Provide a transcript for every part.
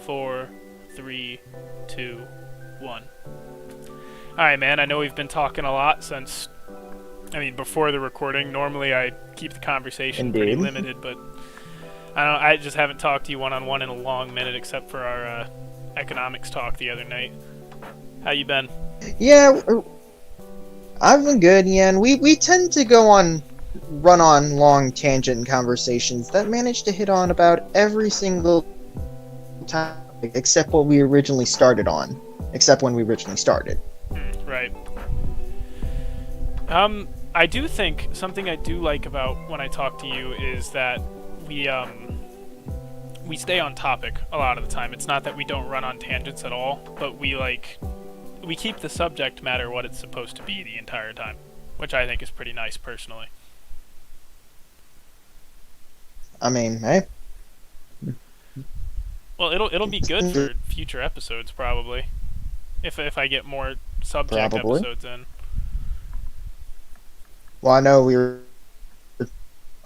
4, 3, 2, 1. Alright, man, I know we've been talking a lot before the recording. Normally I keep the conversation pretty Indeed. limited, but I just haven't talked to you one-on-one in a long minute except for our economics talk the other night. How you been? Yeah, I've been good, yeah, and we tend to run on long tangent conversations that manage to hit on about every single topic except what we originally started on. Except when we originally started. Right. I do think something I do like about when I talk to you is that we stay on topic a lot of the time. It's not that we don't run on tangents at all, but we keep the subject matter what it's supposed to be the entire time, which I think is pretty nice personally. I mean, hey. Well, it'll be good for future episodes probably, if I get more subject Probably. episodes in. Well, I know we were talking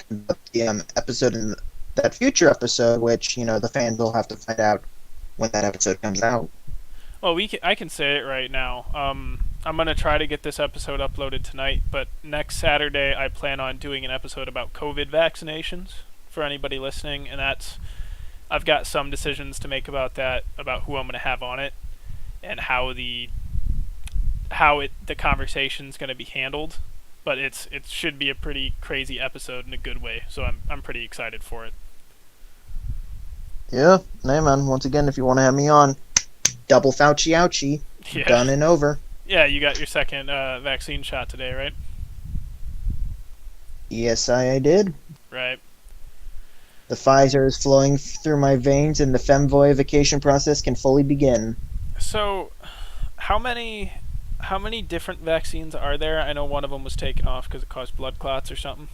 about the episode in that future episode, which, the fans will have to find out when that episode comes out. Well, I can say it right now. I'm gonna try to get this episode uploaded tonight, but next Saturday I plan on doing an episode about COVID vaccinations for anybody listening, and I've got some decisions to make about that, about who I'm gonna have on it, and how the conversation's gonna be handled. But it should be a pretty crazy episode in a good way, so I'm pretty excited for it. Yeah, hey man, once again, if you want to have me on, double Fauci ouchie, Yeah. done and over. Yeah, you got your second vaccine shot today, right? Yes, I did. Right. The Pfizer is flowing through my veins and the femvoification process can fully begin. So, how many different vaccines are there? I know one of them was taken off because it caused blood clots or something.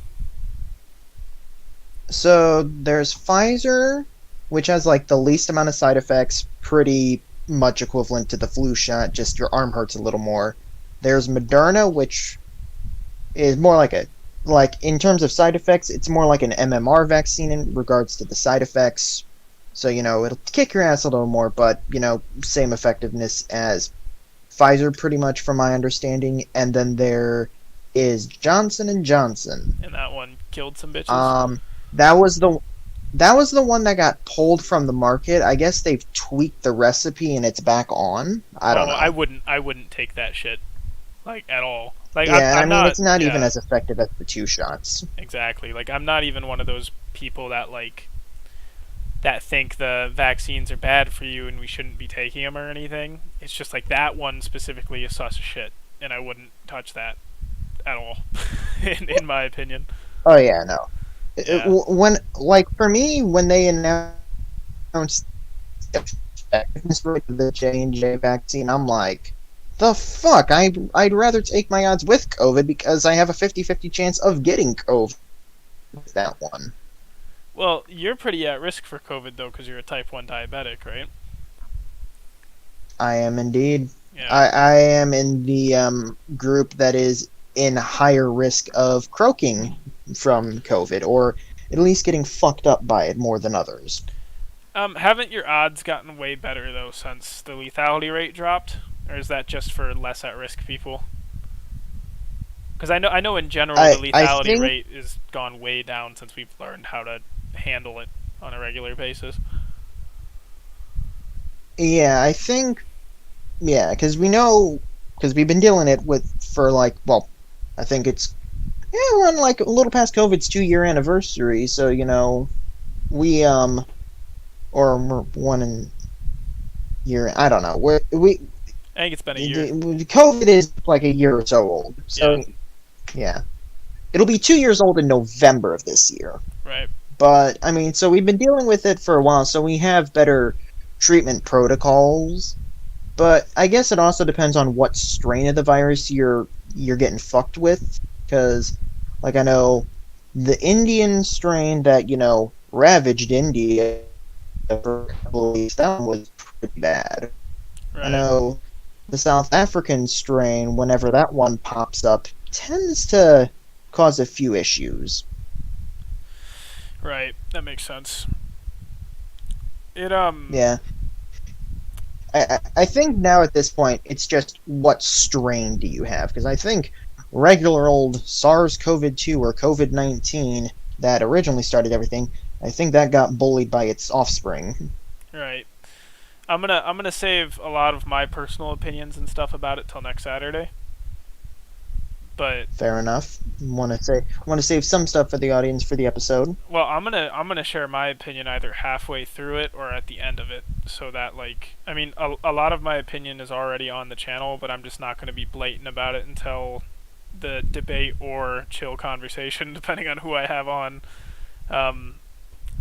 So, there's Pfizer, which has the least amount of side effects, pretty much equivalent to the flu shot, just your arm hurts a little more. There's Moderna, which is more in terms of side effects, it's more like an MMR vaccine in regards to the side effects. So, it'll kick your ass a little more, but, same effectiveness as Pfizer pretty much from my understanding. And then there is Johnson & Johnson. And that one killed some bitches? That was the one that got pulled from the market. I guess they've tweaked the recipe and it's back on. I don't know. I wouldn't take that shit, at all. It's not even as effective as the 2 shots. Exactly. I'm not even one of those people that that think the vaccines are bad for you and we shouldn't be taking them or anything. It's just that one specifically is sus of shit, and I wouldn't touch that at all, in my opinion. Oh yeah, no. Yeah. For me, when they announced the J&J vaccine, I'm like, the fuck? I'd rather take my odds with COVID because I have a 50-50 chance of getting COVID with that one. Well, you're pretty at risk for COVID, though, because you're a type 1 diabetic, right? I am indeed. Yeah. I am in the group that is in higher risk of croaking from COVID, or at least getting fucked up by it more than others. Haven't your odds gotten way better, though, since the lethality rate dropped? Or is that just for less at-risk people? Because I know in general the lethality rate has gone way down since we've learned how to handle it on a regular basis. Yeah, I think... Yeah, because we've been dealing it I think it's... Yeah, we're on a little past COVID's 2-year anniversary, so, we, or we're 1 year, I don't know, I think it's been a year. COVID is a year or so old, so, yeah. It'll be 2 years old in November of this year. Right. But, so we've been dealing with it for a while, so we have better treatment protocols. But I guess it also depends on what strain of the virus you're getting fucked with. Because, I know the Indian strain that, ravaged India for a couple of weeks, that was pretty bad. Right. I know the South African strain, whenever that one pops up, tends to cause a few issues. Right, that makes sense. Yeah. I think now at this point, it's just what strain do you have? Because I think regular old SARS-CoV-2 or COVID-19 that originally started everything, I think that got bullied by its offspring. Right. I'm gonna save a lot of my personal opinions and stuff about it till next Saturday. But Fair enough. Want to save some stuff for the audience for the episode. well, I'm gonna share my opinion either halfway through it or at the end of it, so that like I mean a lot of my opinion is already on the channel, but I'm just not gonna be blatant about it until the debate or chill conversation, depending on who I have on. Um,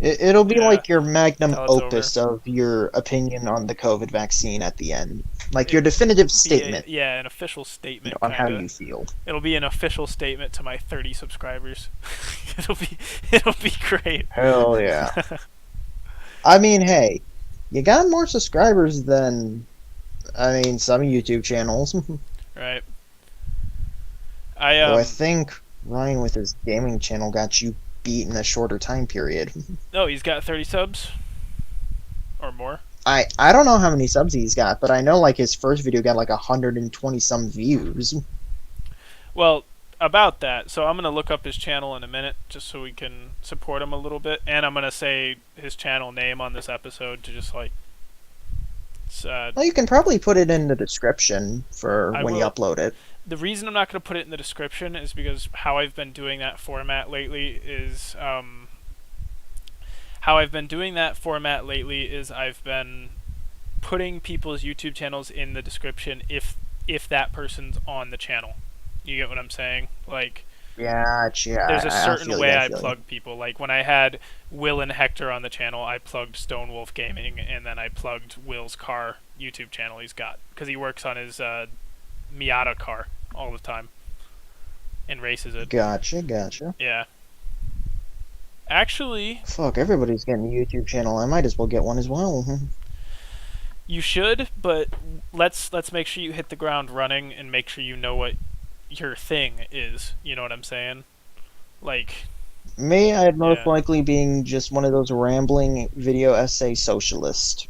It'll be yeah, like your magnum till it's over. opus of your opinion on the COVID vaccine at the end, like your It definitive be a, statement yeah, an official statement, on how kind of. you feel. It'll be an official statement to my 30 subscribers. it'll be it'll be great. Hell yeah! I mean, hey, you got more subscribers than some YouTube channels. Right. I Though I think Ryan with his gaming channel got you beat in a shorter time period. No, he's got 30 subs or more. I don't know how many subs he's got, but I know like his first video got like 120 some views. Well, about that, so I'm gonna look up his channel in a minute just so we can support him a little bit, and I'm gonna say his channel name on this episode to just like, Well, you can probably put it in the description for I when you will. upload it. The reason I'm not gonna put it in the description is because how I've been doing that format lately is I've been putting people's YouTube channels in the description if that person's on the channel. You get what I'm saying? Like, Gotcha. there's a I certain feel you. way I I feel you. plug people. Like when I had Will and Hector on the channel, I plugged Stonewolf Gaming, and then I plugged Will's car YouTube channel he's got because he works on his Miata car all the time and races it. Gotcha. Yeah, actually, Fuck, everybody's getting a YouTube channel. I might as well get one as well. you should, but let's make sure you hit the ground running and make sure you know what your thing is. You know what I'm saying? Like, Me, I'd most yeah. likely being just one of those rambling video essay socialist.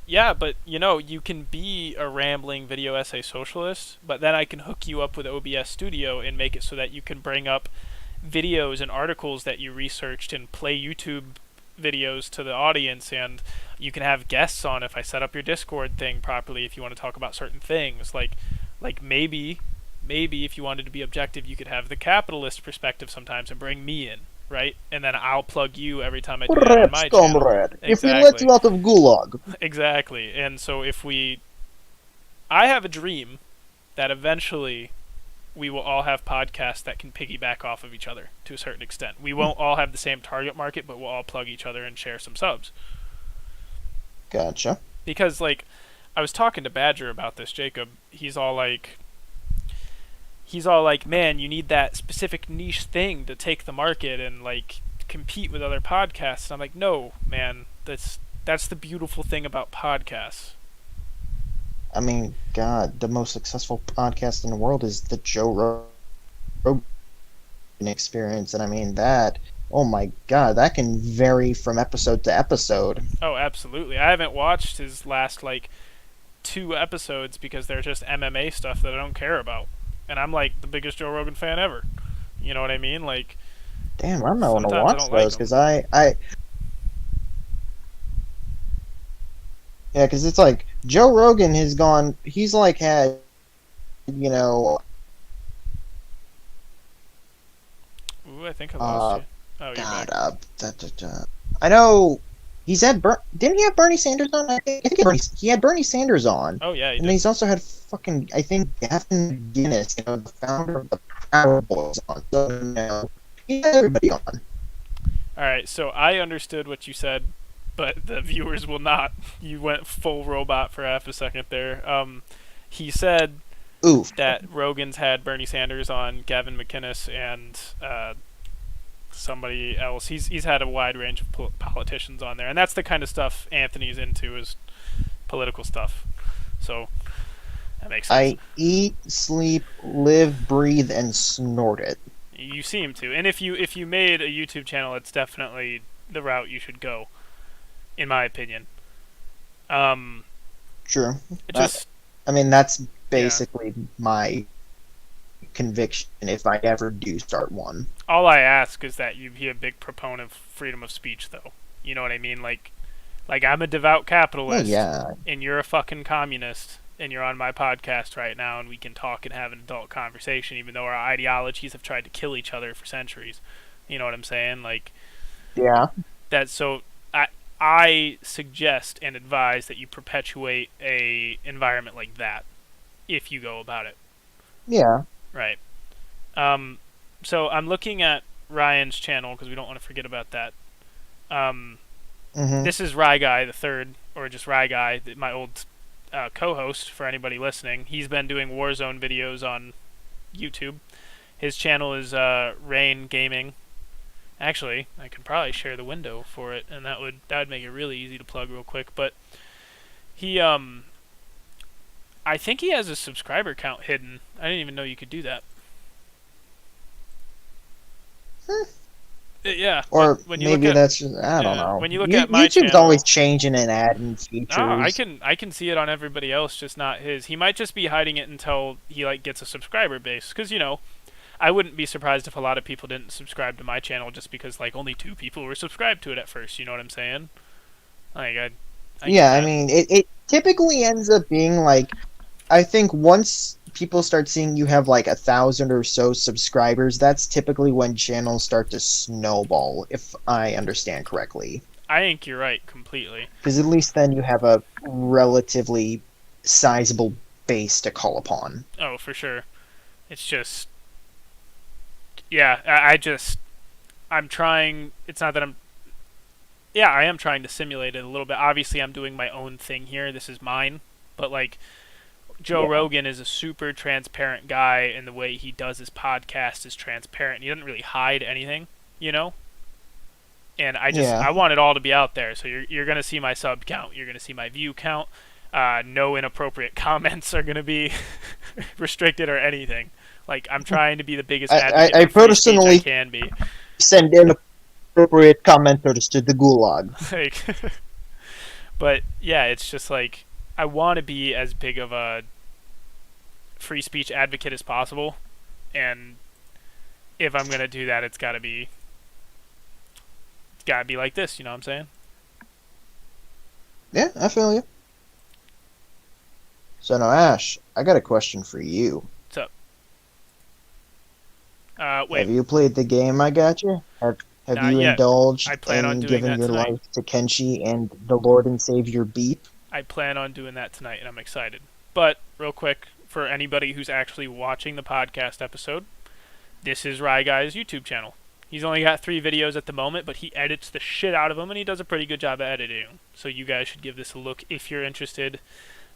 Yeah, but you know, you can be a rambling video essay socialist, but then I can hook you up with OBS Studio and make it so that you can bring up videos and articles that you researched and play YouTube videos to the audience, and you can have guests on if I set up your Discord thing properly if you want to talk about certain things. Like maybe if you wanted to be objective, you could have the capitalist perspective sometimes and bring me in, right? And then I'll plug you every time I do that on Perhaps, my channel. comrade, if we let Exactly. you out of Gulag. Exactly. And so if we I have a dream that eventually we will all have podcasts that can piggyback off of each other to a certain extent. We won't all have the same target market, but we'll all plug each other and share some subs. Gotcha. Because like I was talking to Badger about this, Jacob. He's all like, "Man, you need that specific niche thing to take the market and like compete with other podcasts." And I'm like, "No, man. That's the beautiful thing about podcasts." I mean, God, the most successful podcast in the world is the Rogan Experience, and I mean that. Oh my God, that can vary from episode to episode. Oh, absolutely. I haven't watched his last like two episodes because they're just MMA stuff that I don't care about. And I'm like the biggest Joe Rogan fan ever. You know what I mean? Like Damn, I might want to sometimes I watch don't like those them. because yeah, because it's like Joe Rogan has gone. He's like had, you know, Ooh, I think I lost uh, you. Oh, you're God, back. I know he's had. Didn't he have Bernie Sanders on? I think he had Bernie Sanders on, Oh yeah, he and did. he's also had fucking. I think Gavin Guinness, the founder of the Proud Boys, on. So he had everybody on. All right, so I understood what you said, but the viewers will not. You went full robot for half a second there. He said Oof. that Rogan's had Bernie Sanders on, Gavin McInnes, and somebody else. He's had a wide range of politicians on there, and that's the kind of stuff Anthony's into is political stuff. So that makes sense. I eat, sleep, live, breathe, and snort it. You seem to, and if you made a YouTube channel, it's definitely the route you should go, in my opinion. Um, True. It That, just, I mean, that's yeah. basically my conviction if I ever do start one. All I ask is that you be a big proponent of freedom of speech, though. You know what I mean? Like I'm a devout Well, capitalist, yeah, and you're a fucking communist, and you're on my podcast right now, and we can talk and have an adult conversation, even though our ideologies have tried to kill each other for centuries. You know what I'm saying? Like yeah, that. So I suggest and advise that you perpetuate a environment like that if you go about it yeah. right. Um, so I'm looking at Ryan's channel because we don't want to forget about that. Um, Hmm. this is Rye Guy the third, or just Rye Guy, my old co-host. For anybody listening, he's been doing Warzone videos on YouTube. His channel is Rain Gaming. Actually, I could probably share the window for it, and that would make it really easy to plug real quick. But he I think he has a subscriber count hidden. I didn't even know you could do that. Yeah, Or when you look maybe at that's just, I don't know. when you look at my YouTube's always channel, changing and adding no, I features. can I can see it on everybody else, just not his. He might just be hiding it until he like gets a subscriber base, because I wouldn't be surprised if a lot of people didn't subscribe to my channel just because like only 2 people were subscribed to it at first. You know what I'm saying? Like I get Yeah, I that. mean, it typically ends up being like, I think once people start seeing you have like 1,000 or so subscribers, that's typically when channels start to snowball, if I understand correctly. I think you're right completely. Because at least then you have a relatively sizable base to call upon. Oh, for sure. It's just yeah. I'm trying. It's not that I'm. Yeah, I am trying to simulate it a little bit. Obviously, I'm doing my own thing here. This is mine, but like Joe Yeah. Rogan is a super transparent guy, and the way he does his podcast is transparent. He doesn't really hide anything, you know. And Yeah. I want it all to be out there. So you're gonna see my sub count. You're gonna see my view count. No inappropriate comments are gonna be restricted or anything. Like I'm trying to be the biggest advocate I for free speech I personally can be. send inappropriate commenters to the gulag. Like, but yeah, it's just like I want to be as big of a free speech advocate as possible, and if I'm gonna do that, it's gotta be like this. You know what I'm saying? Yeah, I feel you. So now, Ash, I got a question for you. So, Have wait, you played the game I got you? Have not you yet. indulged I plan on in doing giving that your tonight. life to Kenshi and the Lord and Savior Beep? I plan on doing that tonight, and I'm excited. But real quick, for anybody who's actually watching the podcast episode, this is Rye Guy's YouTube channel. He's only got 3 videos at the moment, but he edits the shit out of them, and he does a pretty good job at editing. So you guys should give this a look if you're interested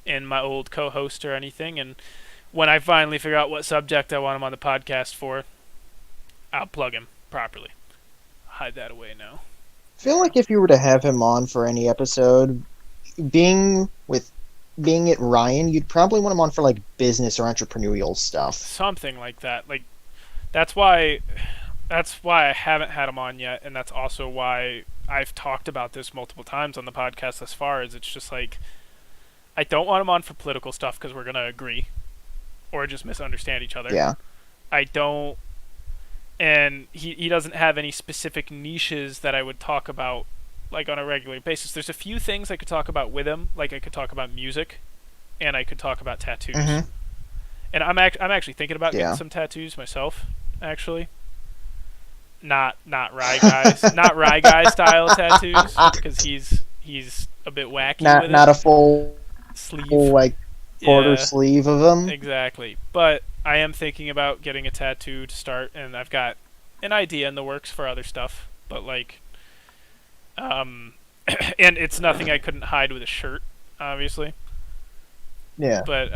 in my old co-host or anything. And when I finally figure out what subject I want him on the podcast for, I'll plug him properly. Hide that away now. I feel like if you were to have him on for any episode, being with being it Ryan, you'd probably want him on for like business or entrepreneurial stuff. Something like that. Like that's why that's why I haven't had him on yet, and that's also why I've talked about this multiple times on the podcast thus far. Is it's just like I don't want him on for political stuff because we're gonna agree or just misunderstand each other. Yeah. I don't, and he doesn't have any specific niches that I would talk about like on a regular basis. There's a few things I could talk about with him, like I could talk about music, and I could talk about tattoos. Mm-hmm. And I'm actually thinking about getting Yeah. some tattoos myself, actually. Not Rye guys, not Rye guy style tattoos, because he's a bit wacky Not with not it. a full Sleeve, like quarter yeah, sleeve of them. exactly. But I am thinking about getting a tattoo to start, and I've got an idea in the works for other stuff. But like, um, and it's nothing I couldn't hide with a shirt, obviously. Yeah. But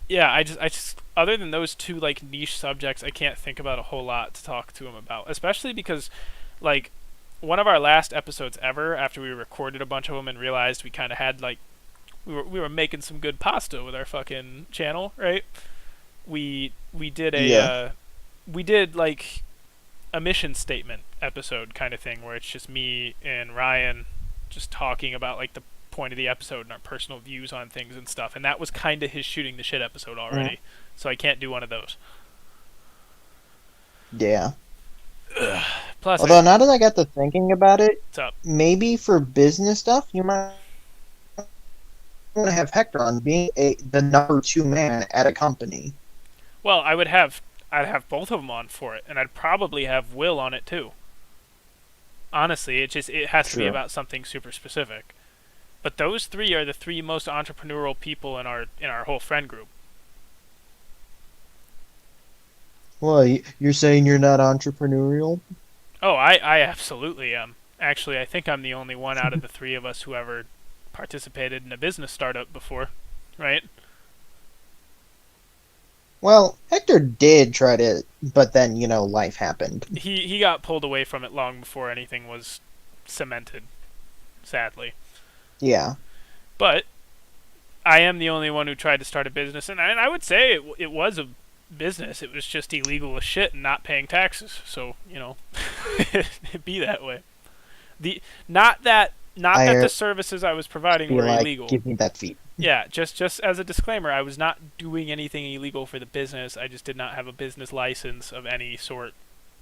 yeah, I just other than those two like niche subjects, I can't think about a whole lot to talk to him about. Especially because like one of our last episodes ever, after we recorded a bunch of them and realized we kind of had like we were making some good pasta with our fucking channel, right? We did a Yeah. we did like a mission statement episode kind of thing where it's just me and Ryan just talking about like the point of the episode and our personal views on things and stuff. And that was kind of his shooting the shit episode already. So I can't do one of those. Yeah. Plus, Although now that I got to thinking about it, what's up? maybe for business stuff, you might want to have Hector on being the number 2 man at a company. Well, I'd have both of them on for it, and I'd probably have Will on it too. Honestly, it has to be about something super specific. But those 3 are the 3 most entrepreneurial people in our whole friend group. Well, you're saying you're not entrepreneurial? Oh, I absolutely am. Actually, I think I'm the only one out of the 3 of us who ever participated in a business startup before, right? Well, Hector did try to, but then, life happened. He got pulled away from it long before anything was cemented, sadly. Yeah. But I am the only one who tried to start a business, and I would say it was a business. It was just illegal as shit and not paying taxes. So, it'd be that way. Not that the services I was providing were illegal. Give me that feed. Yeah, just as a disclaimer, I was not doing anything illegal for the business. I just did not have a business license of any sort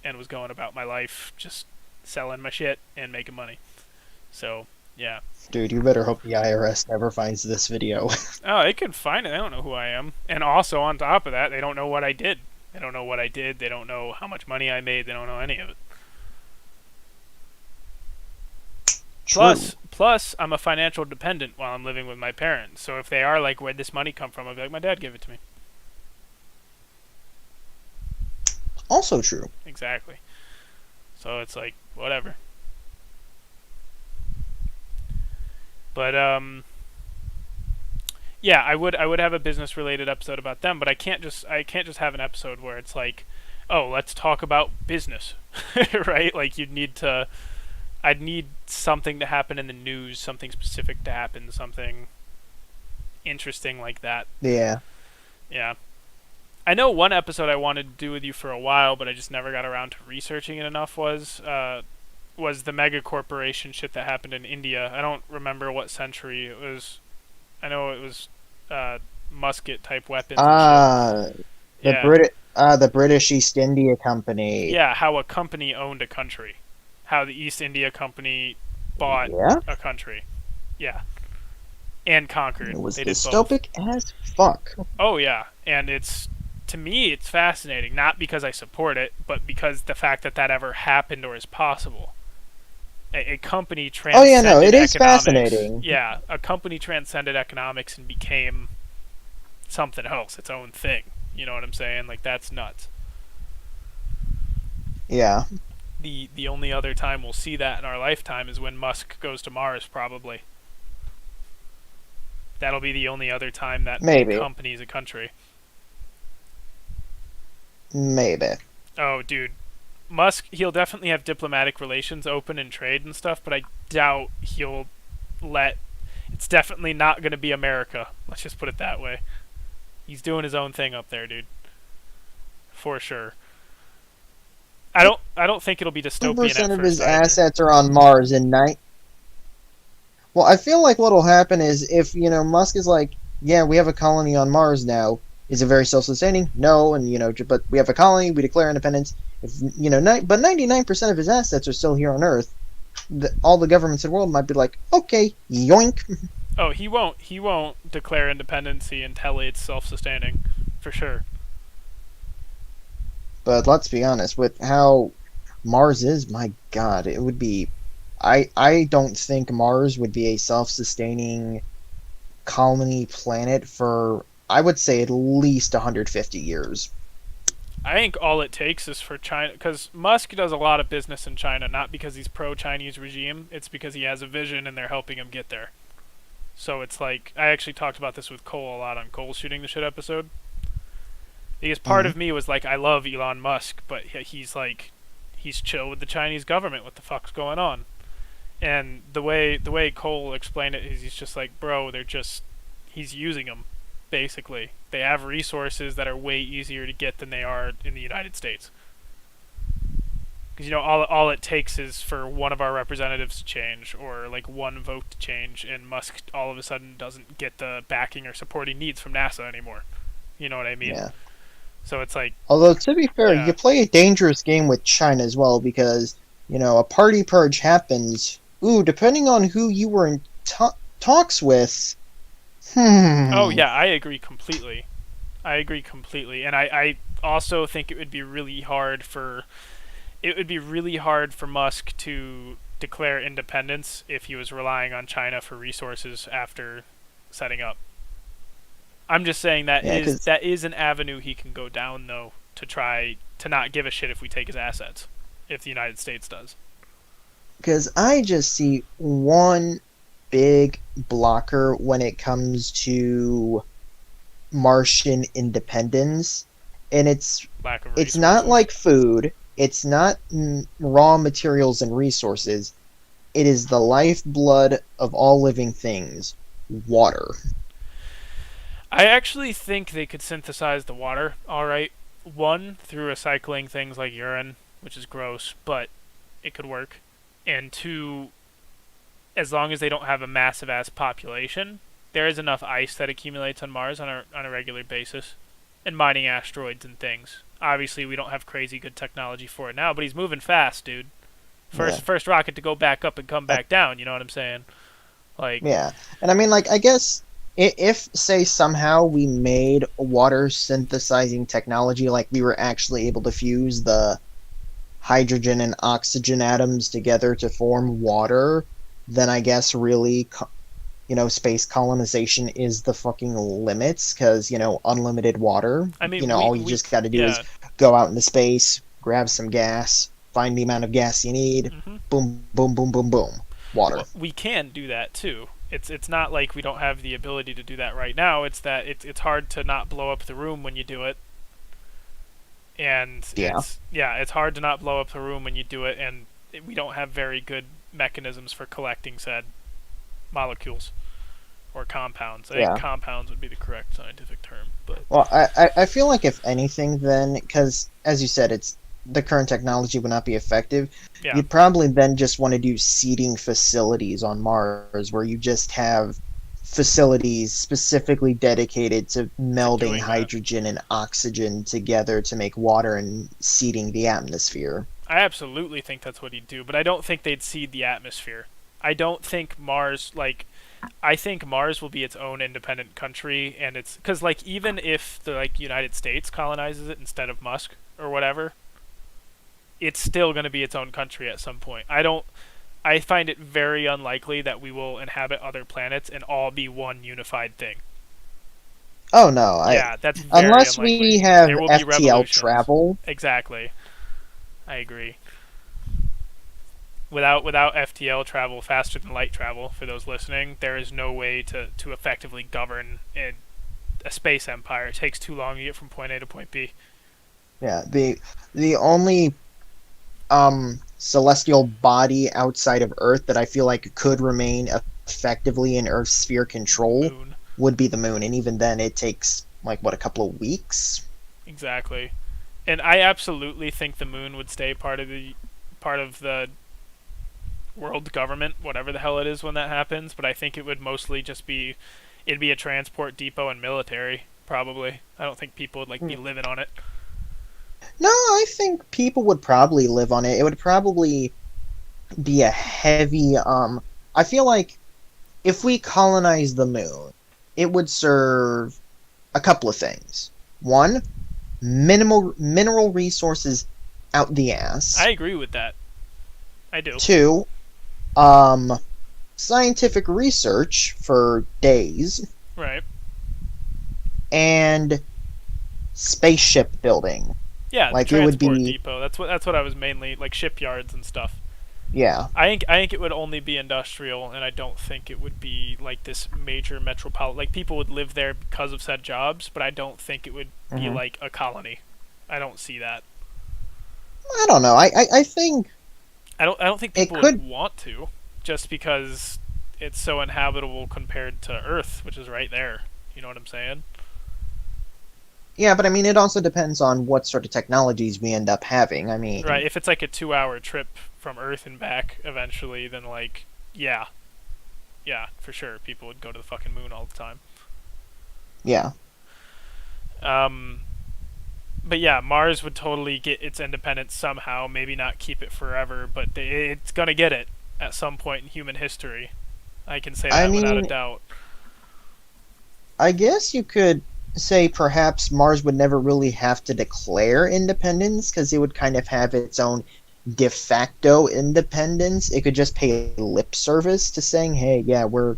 and was going about my life just selling my shit and making money. So, yeah. Dude, you better hope the IRS never finds this video. Oh, they can find it. They don't know who I am. And also, on top of that, they don't know what I did. They don't know what I did. They don't know how much money I made. They don't know any of it. Plus, I'm a financial dependent while I'm living with my parents. So if they are like, where'd this money come from? I'll be like, my dad gave it to me. Also true. Exactly. So it's like, whatever. But, yeah, I would have a business related episode about them, but I can't just have an episode where it's like, oh, let's talk about business. Right? Like I'd need something to happen in the news, something specific to happen, something interesting like that. Yeah. Yeah. I know one episode I wanted to do with you for a while, but I just never got around to researching it enough was the mega corporation shit that happened in India. I don't remember what century it was. I know it was musket type weapons. The British East India Company. Yeah, how a company owned a country. How the East India Company bought a country. Yeah. And conquered. It was dystopic as fuck. Oh, yeah. And to me, it's fascinating. Not because I support it, but because the fact that ever happened or is possible. A company transcended it economics. is fascinating. Yeah, a company transcended economics and became something else, its own thing. You know what I'm saying? Like, that's nuts. Yeah. The only other time we'll see that in our lifetime is when Musk goes to Mars, probably. That'll be the only other time that company's a country. Maybe. Oh, dude. Musk, he'll definitely have diplomatic relations open and trade and stuff, but I doubt he'll it's definitely not going to be America. Let's just put it that way. He's doing his own thing up there, dude. For sure. I don't think it'll be dystopian. 10% of his assets are on Mars Well, I feel like what'll happen is if, Musk is like, yeah, we have a colony on Mars now. Is it very self-sustaining? No, and but we have a colony, we declare independence. If but 99% of his assets are still here on Earth. All the governments in the world might be like, okay, yoink. Oh, he won't declare independence until it's self-sustaining, for sure. But let's be honest, with how Mars is, my God, it would be... I don't think Mars would be a self-sustaining colony planet for, I would say, at least 150 years. I think all it takes is for China... Because Musk does a lot of business in China, not because he's pro-Chinese regime, it's because he has a vision and they're helping him get there. So it's like... I actually talked about this with Cole a lot on Cole's Shooting the Shit episode. Because part of me was like, I love Elon Musk, but he's like, he's chill with the Chinese government. What the fuck's going on? And the way Cole explained it is he's just like, bro, he's using them, basically. They have resources that are way easier to get than they are in the United States. Because all it takes is for one of our representatives to change, or like one vote to change, and Musk all of a sudden doesn't get the backing or support he needs from NASA anymore. You know what I mean? Yeah. So it's like, Although to be fair, you yeah, play a dangerous game with China as well because a party purge happens. Ooh, depending on who you were in talks with. oh Hmm. yeah, I agree completely. I agree completely, and I also think it would be really hard for Musk to declare independence if he was relying on China for resources after setting up. I'm just saying Yeah, because that is an avenue he can go down though to try to not give a shit if we take his assets, if the United States does. I just see one big blocker when it comes to Martian independence, and Lack of it's not resources. like food. It's not raw materials and resources. It is the lifeblood of all living things, water. I actually think they could synthesize the water all right. One, through recycling things like urine, which is gross, but it could work. And two, as long as they don't have a massive ass population, there is enough ice that accumulates on Mars on a regular basis, and mining asteroids and things. Obviously, we don't have crazy good technology for it now, but he's moving fast, dude. Yeah. First rocket to go back up and come Uh, back down. You know what I'm saying? Like, yeah. And I mean, like, I guess if, say, somehow we made water synthesizing technology, like we were actually able to fuse the hydrogen and oxygen atoms together to form water, then I guess really, space colonization is the fucking limits because, unlimited water. I mean, All you just got to do is yeah. go out into space, grab some gas, find the amount of gas you need, Hmm. boom, boom, boom, boom, boom, water. Well, we can do that too. It's not like we don't have the ability to do that right now. It's that it's hard to not blow up the room when you do it, and Yeah. it's hard to not blow up the room when you do it, and we don't have very good mechanisms for collecting said molecules or compounds. I think Yeah. compounds would be the correct scientific term, but Well, I feel like if anything, then, because as you said, it's the current technology would not be effective. yeah, You'd probably then just want to do seeding facilities on Mars, where you just have facilities specifically dedicated to to melding doing that. hydrogen and oxygen together to make water and seeding the atmosphere. I absolutely think that's what he'd do, but I don't think they'd seed the atmosphere. I don't think Mars like I think Mars will be its own independent country, and it's because like even if the like United States colonizes it instead of Musk or whatever, it's still going to be its own country at some point. I don't. I find it very unlikely that we will inhabit other planets and all be one unified thing. Oh no, I Yeah, that's very unless we unlikely. have There will be FTL revolutions. travel. Exactly. I agree. Without FTL travel, faster than light travel, for those listening, there is no way to effectively govern a space empire. It takes too long to get from point A to point B. Yeah, the only celestial body outside of Earth that I feel like could remain effectively in Earth's sphere control Moon. would be the moon, and even then it takes like what, a couple of weeks. Exactly. And I absolutely think the moon would stay part of the world government, whatever the hell it is when that happens, but I think it would mostly just be it'd be a transport depot and military, probably. I don't think people would like be living on it. No, I think people would probably live on it. It would probably be a heavy I feel like if we colonize the moon, it would serve a couple of things. One, minimal mineral resources out the ass. I agree with that. I do. Two, um, scientific research for days, Right. and spaceship building. Yeah, the Like it would transport be, depot. That's what I was mainly like shipyards and stuff. yeah. I think it would only be industrial, and I don't think it would be like this major metropolitan. Like people would live there because of said jobs, but I don't think it would be Hmm. like a colony. I don't see that. I don't know. I think I don't think it people would could. want to, just because it's so inhabitable compared to Earth, which is right there. You know what I'm saying? Yeah, but I mean, it also depends on what sort of technologies we end up having. I Right, mean, if it's like a 2-hour trip from Earth and back eventually, then like, yeah, yeah, for sure, people would go to the fucking moon all the time. yeah. Um, but yeah, Mars would totally get its independence somehow. Maybe not keep it forever, but it's gonna get it at some point in human history. I can say I that without a mean, doubt. I guess you could say perhaps Mars would never really have to declare independence because it would kind of have its own de facto independence. It could just pay lip service to saying, "Hey, yeah, we're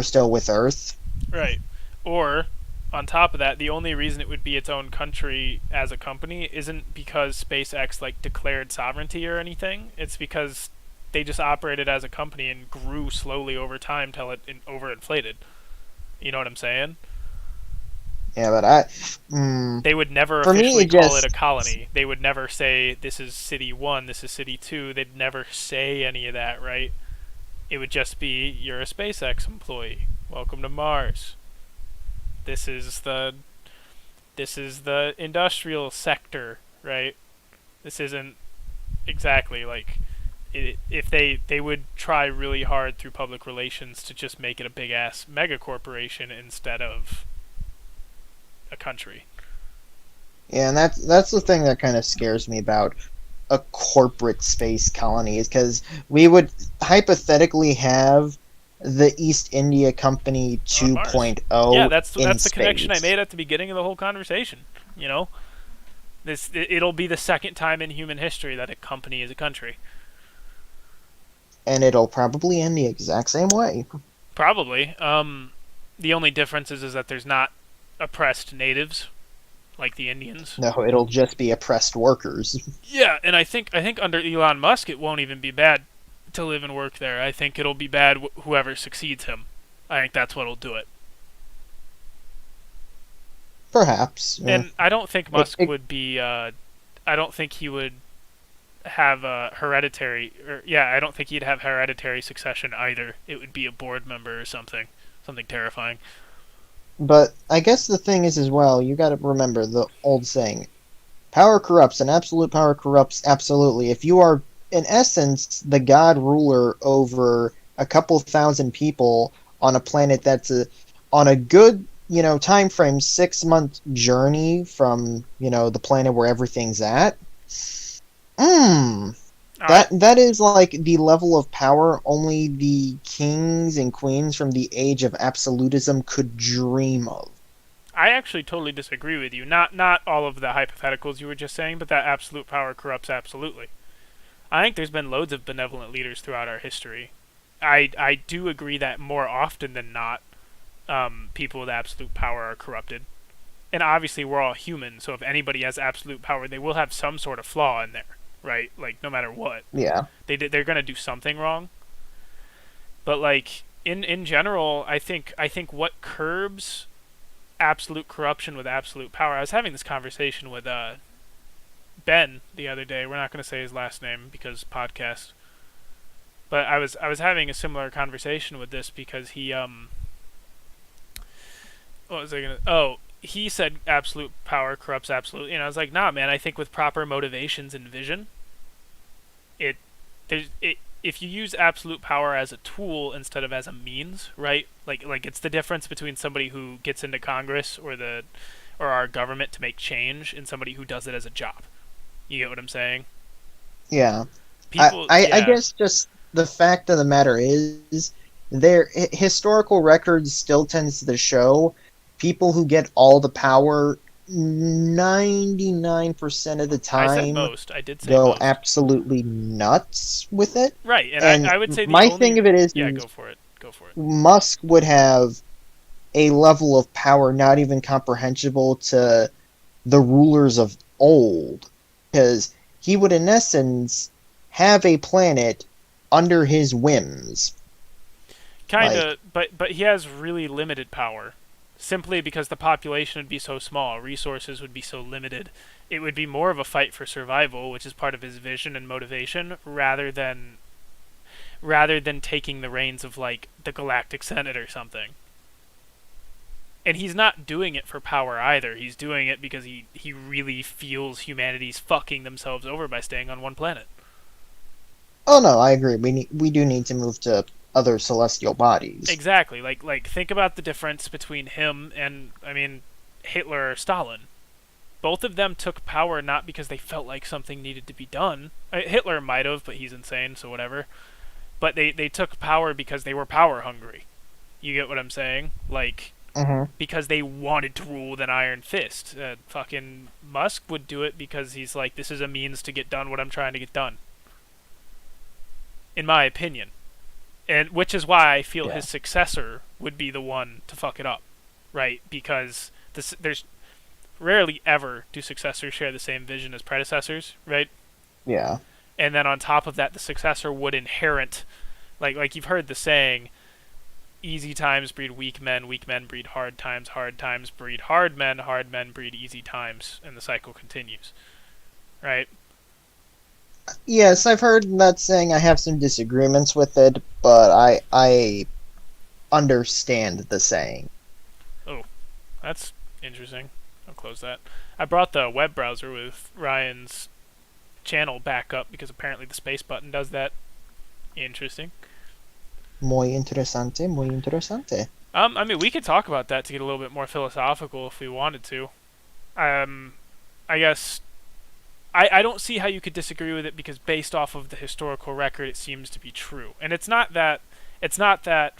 still with Earth." Right. Or, on top of that, the only reason it would be its own country as a company isn't because SpaceX like declared sovereignty or anything. It's because they just operated as a company and grew slowly over time till it overinflated. You know what I'm saying? Yeah, but They would never for me, officially it call it a just colony. They would never say this is city 1, this is city 2. They'd never say any of that, right? It would just be you're a SpaceX employee. Welcome to Mars. This is the this is the industrial sector, right? This isn't exactly like if they would try really hard through public relations to just make it a big ass mega corporation instead of a country. yeah, and that's the thing that kind of scares me about a corporate space colony is because we would hypothetically have the East India Company On Mars. Yeah, 2.0 in that's the connection I space. made at the beginning of the whole conversation. You know, it'll be the second time in human history that a company is a country. And it'll probably end the exact same way. Probably. The only difference is that there's not oppressed natives like the Indians. No, it'll just be oppressed workers. Yeah, and I think under Elon Musk it won't even be bad to live and work there. I think it'll be bad whoever succeeds him. I think that's what'll do it. Perhaps. And I don't think It, Musk it, would be. I don't think he would have a hereditary. Or yeah, I don't think he'd have hereditary succession either. It would be a board member or something. Something terrifying. but I guess the thing is as well, you got to remember the old saying: power corrupts, and absolute power corrupts absolutely. If you are, in essence, the god ruler over a couple thousand people on a planet that's on a good, time frame, 6 month journey from, the planet where everything's at. Hmm. All right. That is like the level of power only the kings and queens from the age of absolutism could dream of. I actually totally disagree with you. Not all of the hypotheticals you were just saying, but that absolute power corrupts absolutely. I think there's been loads of benevolent leaders throughout our history. I do agree that more often than not, people with absolute power are corrupted. And obviously, we're all human, so if anybody has absolute power, they will have some sort of flaw in there, right? Like, no matter what, Yeah. they're gonna do something wrong. But like in general, I think what curbs absolute corruption with absolute power. I was having this conversation with Ben the other day. We're not going to say his last name because podcast. But I was having a similar conversation with this because he what was I gonna he said absolute power corrupts absolutely, and I was like, nah, man. I think with proper motivations and vision, it there's it if you use absolute power as a tool instead of as a means, right? Like it's the difference between somebody who gets into Congress or our government to make change and somebody who does it as a job. You get what I'm saying? Yeah. People, I yeah, guess just the fact of the matter is, their historical records still tends to show people who get all the power 99% of the I said time most. I did say go most. absolutely nuts with it. Right, and And I would say the my thing only. of it Yeah, is go for it. Go for it. Musk would have a level of power not even comprehensible to the rulers of old, because he would, in essence, have a planet under his whims. Like, Kinda, but he has really limited power. Simply because the population would be so small, resources would be so limited. It would be more of a fight for survival, which is part of his vision and motivation, rather than taking the reins of like the Galactic Senate or something. And he's not doing it for power either. He's doing it because he really feels humanity's fucking themselves over by staying on one planet. Oh no, I agree. We do need to move to other celestial bodies. Exactly. Like think about the difference between him and, I mean, Hitler or Stalin. Both of them took power not because they felt like something needed to be done. Hitler might have, but he's insane, so whatever. But they took power because they were power hungry. You get what I'm saying? Like, Mm-hmm. because they wanted to rule with an iron fist. Fucking Musk would do it because he's like, this is a means to get done what I'm trying to get done. In my opinion. And which is why I feel Yeah. his successor would be the one to fuck it up. Right? Because there's rarely ever do successors share the same vision as predecessors, right? Yeah. And then on top of that, the successor would inherit, like you've heard the saying, easy times breed weak men breed hard times breed hard men breed easy times, and the cycle continues, right? Yes, I've heard that saying. I have some disagreements with it, but I understand the saying. Oh, that's interesting. I'll close that. I brought the web browser with Ryan's channel back up because apparently the space button does that. Interesting. Muy interesante, muy interesante. I mean, we could talk about that to get a little bit more philosophical if we wanted to. I guess I don't see how you could disagree with it because based off of the historical record, it seems to be true. And it's not that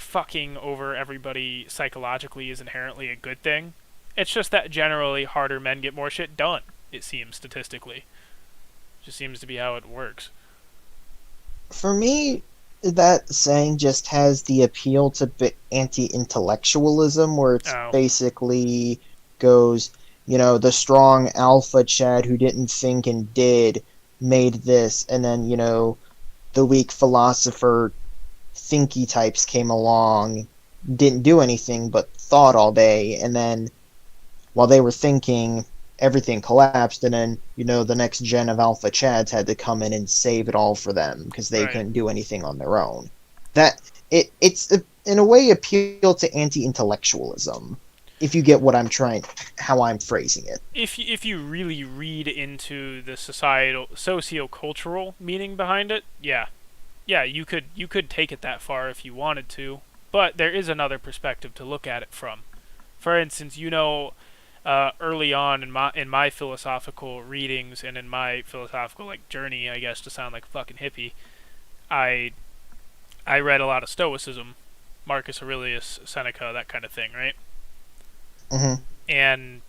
fucking over everybody psychologically is inherently a good thing. It's just that generally harder men get more shit done. It seems statistically. Just seems to be how it works. For me, that saying just has the appeal to anti-intellectualism, where it's Oh, basically goes, the strong alpha Chad who didn't think and did made this, and then, the weak philosopher thinky types came along, didn't do anything but thought all day, and then while they were thinking, everything collapsed, and then the next gen of alpha chads had to come in and save it all for them because they right. couldn't do anything on their own. That it's in a way appeal to anti-intellectualism, if you get what how I'm phrasing it. If you really read into the socio-cultural meaning behind it, yeah, you could take it that far if you wanted to. But there is another perspective to look at it from. For instance, early on in my philosophical readings and in my philosophical journey, I guess, to sound like a fucking hippie, I read a lot of Stoicism, Marcus Aurelius, Seneca, that kind of thing, right? Mm-hmm. And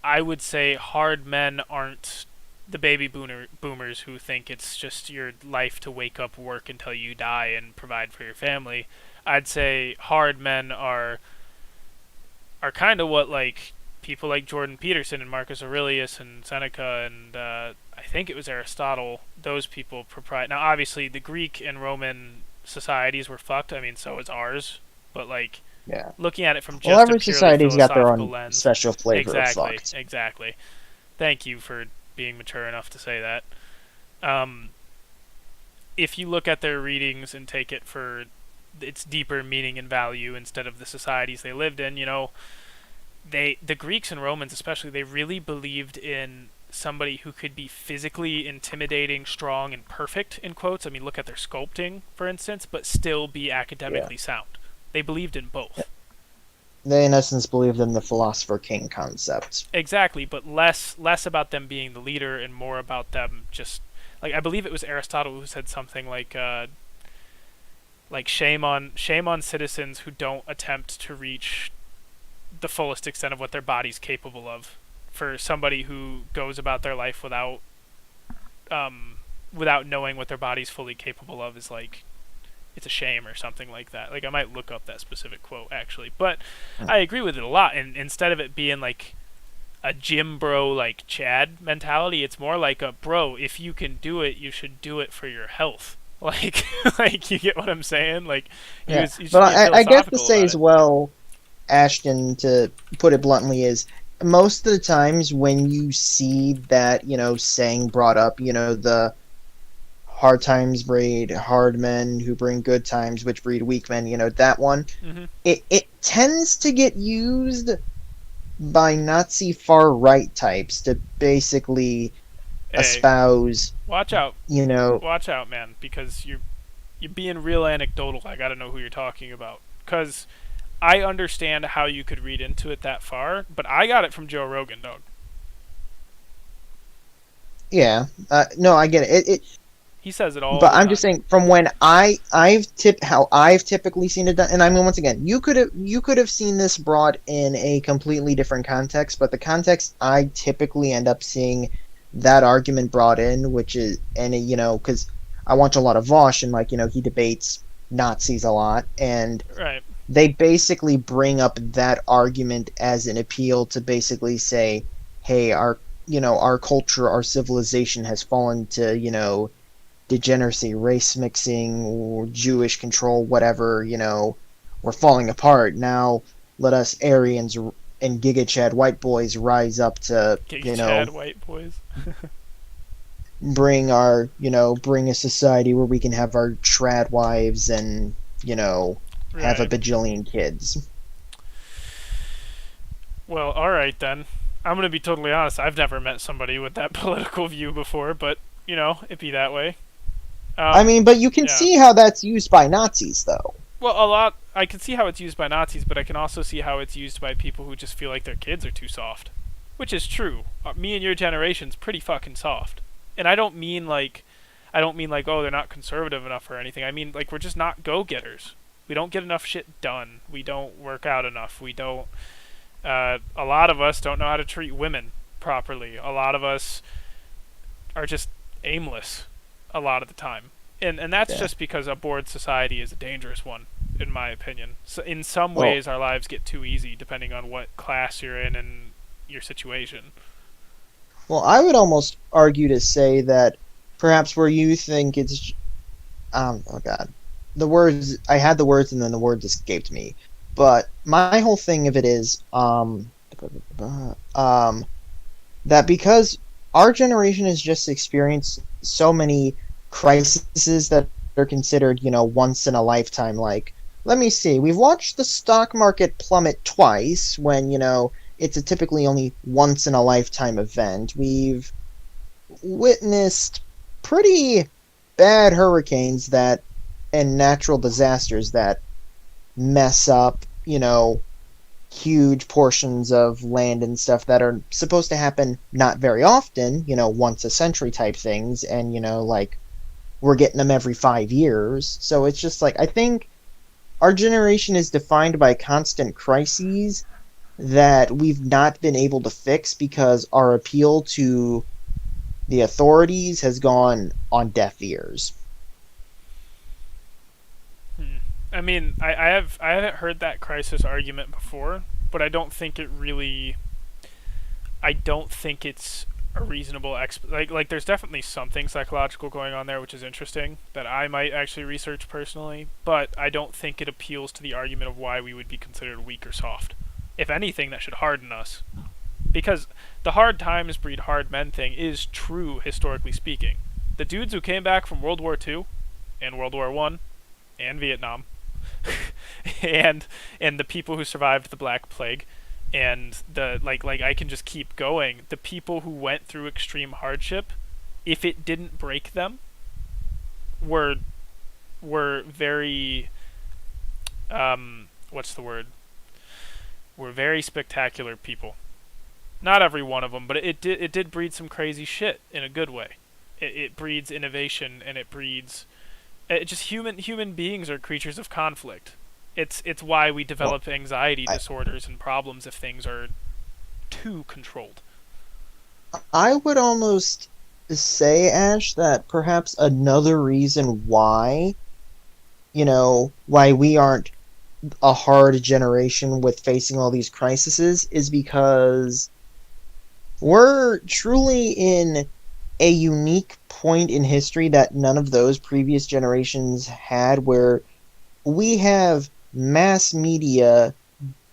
I would say hard men aren't the baby boomers who think it's just your life to wake up, work until you die, and provide for your family. I'd say hard men are kind of what people like Jordan Peterson and Marcus Aurelius and Seneca and I think it was Aristotle. Those people Now, obviously, the Greek and Roman societies were fucked. I mean, so is ours. But Yeah. looking at it from Well, just a every purely society's got their philosophical own lens. special flavor of Exactly, fucked. exactly. Thank you for being mature enough to say that. If you look at their readings and take it for its deeper meaning and value instead of the societies they lived in, the Greeks and Romans especially, they really believed in somebody who could be physically intimidating, strong, and perfect, in quotes. I mean, look at their sculpting, for instance, but still be academically sound. They believed in both. They, in essence, believed in the philosopher king concept. Exactly, but less about them being the leader and more about them just I believe it was Aristotle who said something like shame on citizens who don't attempt to reach the fullest extent of what their body's capable of. For somebody who goes about their life without knowing what their body's fully capable of is it's a shame or something like that. I might look up that specific quote actually, but I agree with it a lot. And instead of it being a gym bro Chad mentality, it's more like a bro. If you can do it, you should do it for your health. You get what I'm saying? But I guess to say as well, Ashton, to put it bluntly, is most of the times when you see that saying brought up, the hard times breed hard men who bring good times, which breed weak men. That one. Hmm. It tends to get used by Nazi far right types to basically Hey, espouse, watch out, you know, watch out, man, because you're being real anecdotal. I gotta know who you're talking about, because I understand how you could read into it that far, but I got it from Joe Rogan, dog. yeah. No, I get it. He says it all But the I'm just time. saying, from when how I've typically seen it done, and I mean, once again, you could have seen this brought in a completely different context, but the context I typically end up seeing that argument brought in, which is, and because I watch a lot of Vosh, and he debates Nazis a lot, and Right. they basically bring up that argument as an appeal to basically say, hey, our culture, our civilization has fallen to degeneracy, race mixing, or Jewish control, whatever, we're falling apart. Now let us Aryans and Giga Chad white boys rise up to, Giga Chad white boys. bring a society where we can have our trad wives and, have a Right. bajillion kids. Well, all right then. I'm gonna be totally honest. I've never met somebody with that political view before, but it be that way. I mean, but you can Yeah. see how that's used by Nazis, though. Well, a lot. I can see how it's used by Nazis, but I can also see how it's used by people who just feel like their kids are too soft, which is true. Me and your generation's pretty fucking soft, and I don't mean like, oh, they're not conservative enough or anything. I mean like we're just not go-getters. We don't get enough shit done. We don't work out enough. We don't. A lot of us don't know how to treat women properly. A lot of us are just aimless a lot of the time. And that's Yeah. just because a bored society is a dangerous one, in my opinion. So in some Well, ways, our lives get too easy depending on what class you're in and your situation. well, I would almost argue to say that perhaps where you think it's oh god, I had the words and then the words escaped me. But my whole thing of it is um that because our generation has just experienced so many crises that are considered, once in a lifetime. Like, let me see, we've watched the stock market plummet twice when, it's a typically only once in a lifetime event. We've witnessed pretty bad hurricanes that and natural disasters that mess up, huge portions of land and stuff that are supposed to happen not very often, once a century type things, and like we're getting them every 5 years. So it's just like I think our generation is defined by constant crises that we've not been able to fix because our appeal to the authorities has gone on deaf ears. Hmm. I mean, I haven't heard that crisis argument before, but I don't think it's a reasonable like there's definitely something psychological going on there which is interesting that I might actually research personally, but I don't think it appeals to the argument of why we would be considered weak or soft. If anything, that should harden us, because the hard times breed hard men thing is true historically speaking. The dudes who came back from World War II and World War One and Vietnam and the people who survived the Black Plague and the like I can just keep going. The people who went through extreme hardship, if it didn't break them, were very what's the word? Were very spectacular people. Not every one of them, but it did breed some crazy shit in a good way. It breeds innovation and it breeds just human beings are creatures of conflict. It's why we Well, develop anxiety I disorders and problems if things are too controlled. I would almost say, Ash, that perhaps another reason why we aren't a hard generation with facing all these crises is because we're truly in a unique point in history that none of those previous generations had, where we have mass media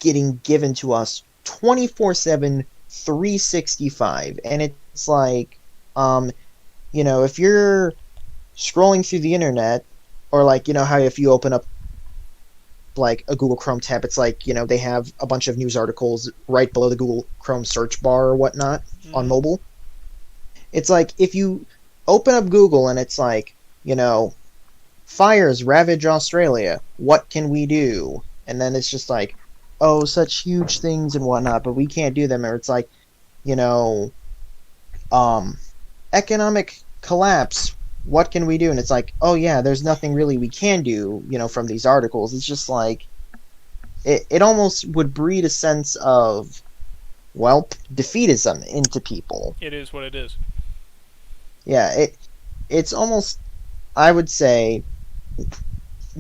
getting given to us 24/7, 365. And it's like, if you're scrolling through the internet, or like, how if you open up like a Google Chrome tab, it's like, they have a bunch of news articles right below the Google Chrome search bar or whatnot on Hmm. mobile. It's like if you open up Google and it's like, you know, fires ravage Australia. What can we do? And then it's just like, oh, such huge things and whatnot, but we can't do them. Or it's like, you know, um, economic collapse. What can we do? And it's like, oh yeah, there's nothing really we can do. From these articles, it's just like it almost would breed a sense of defeatism into people. It is what it is. Yeah, it's almost, I would say,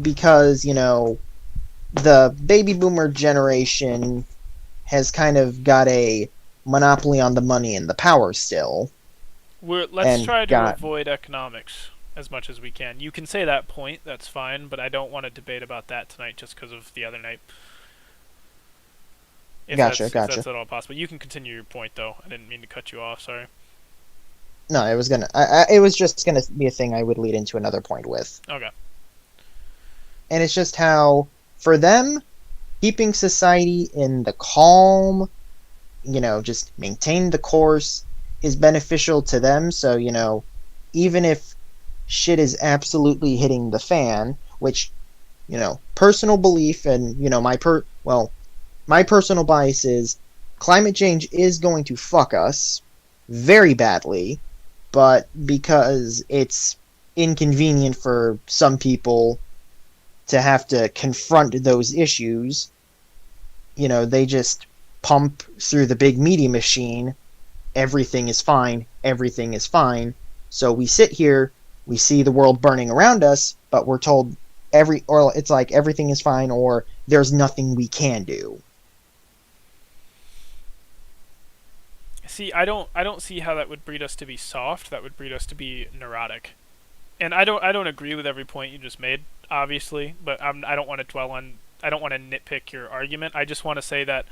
because the baby boomer generation has kind of got a monopoly on the money and the power still, Let's and try to got avoid economics as much as we can. You can say that point, that's fine, but I don't want to debate about that tonight just because of the other night. If gotcha. that's at all possible. You can continue your point though. I didn't mean to cut you off. Sorry. No, it was just gonna be a thing I would lead into another point with, Okay. and it's just how for them keeping society in the calm, just maintain the course is beneficial to them. So even if shit is absolutely hitting the fan, which personal belief and my personal bias is climate change is going to fuck us very badly, but because it's inconvenient for some people to have to confront those issues, they just pump through the big media machine. Everything is fine. Everything is fine. So we sit here, we see the world burning around us, but we're told or it's like everything is fine or there's nothing we can do. See, I don't see how that would breed us to be soft. That would breed us to be neurotic. And I don't agree with every point you just made, obviously, but I don't want to dwell on. I don't want to nitpick your argument. I just want to say that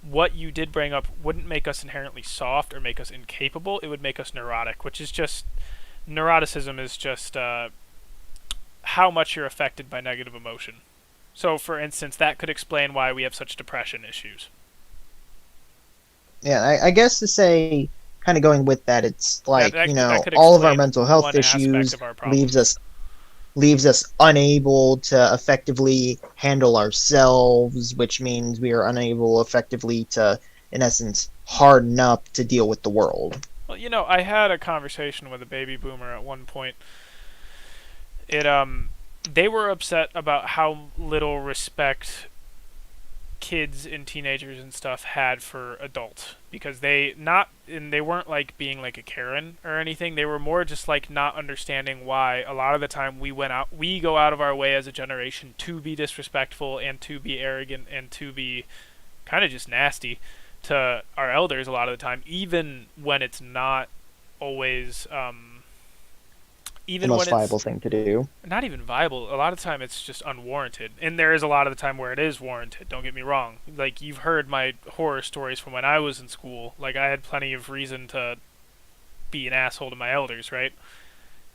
what you did bring up wouldn't make us inherently soft or make us incapable. It would make us neurotic, which is just neuroticism is just how much you're affected by negative emotion. So, for instance, that could explain why we have such depression issues. Yeah, I guess to say, kind of going with that, it's That like that that could all of our explain mental health one aspect issues of our leaves problems. us leaves us unable to effectively handle ourselves, which means we are unable effectively to, in essence, harden up to deal with the world. Well, I had a conversation with a baby boomer at one point. It they were upset about how little respect kids and teenagers and stuff had for adults because they weren't like being like a Karen or anything. They were more just like not understanding why a lot of the time we go out of our way as a generation to be disrespectful and to be arrogant and to be kind of just nasty to our elders a lot of the time, even when it's not always The even when most it's viable thing to do. not even viable. A lot of the time it's just unwarranted. And there is a lot of the time where it is warranted, don't get me wrong. Like you've heard my horror stories from when I was in school. Like I had plenty of reason to be an asshole to my elders, right?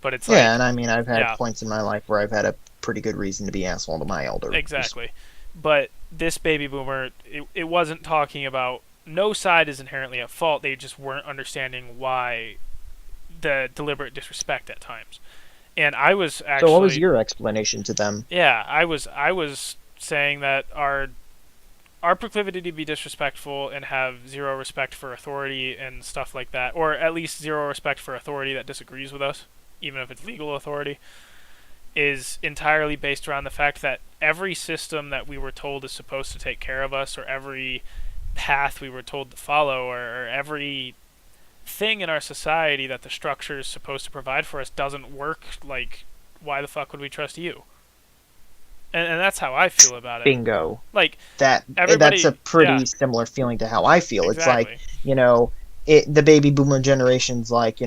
But it's Yeah, like, and I mean, I've had yeah, points in my life where I've had a pretty good reason to be asshole to my elders. exactly. But this baby boomer, it wasn't talking about no side is inherently at fault. They just weren't understanding why the deliberate disrespect at times. And I was So, what was actually, your explanation to them? yeah, I was saying that our proclivity to be disrespectful and have zero respect for authority and stuff like that, or at least zero respect for authority that disagrees with us, even if it's legal authority, is entirely based around the fact that every system that we were told is supposed to take care of us, or every path we were told to follow, or every thing in our society that the structure is supposed to provide for us doesn't work. Like, why the fuck would we trust you? And that's how I feel about it. Bingo. Like, That's a everybody, yeah, pretty similar feeling to how I feel. It's like, exactly. you know, the baby boomer generation's like,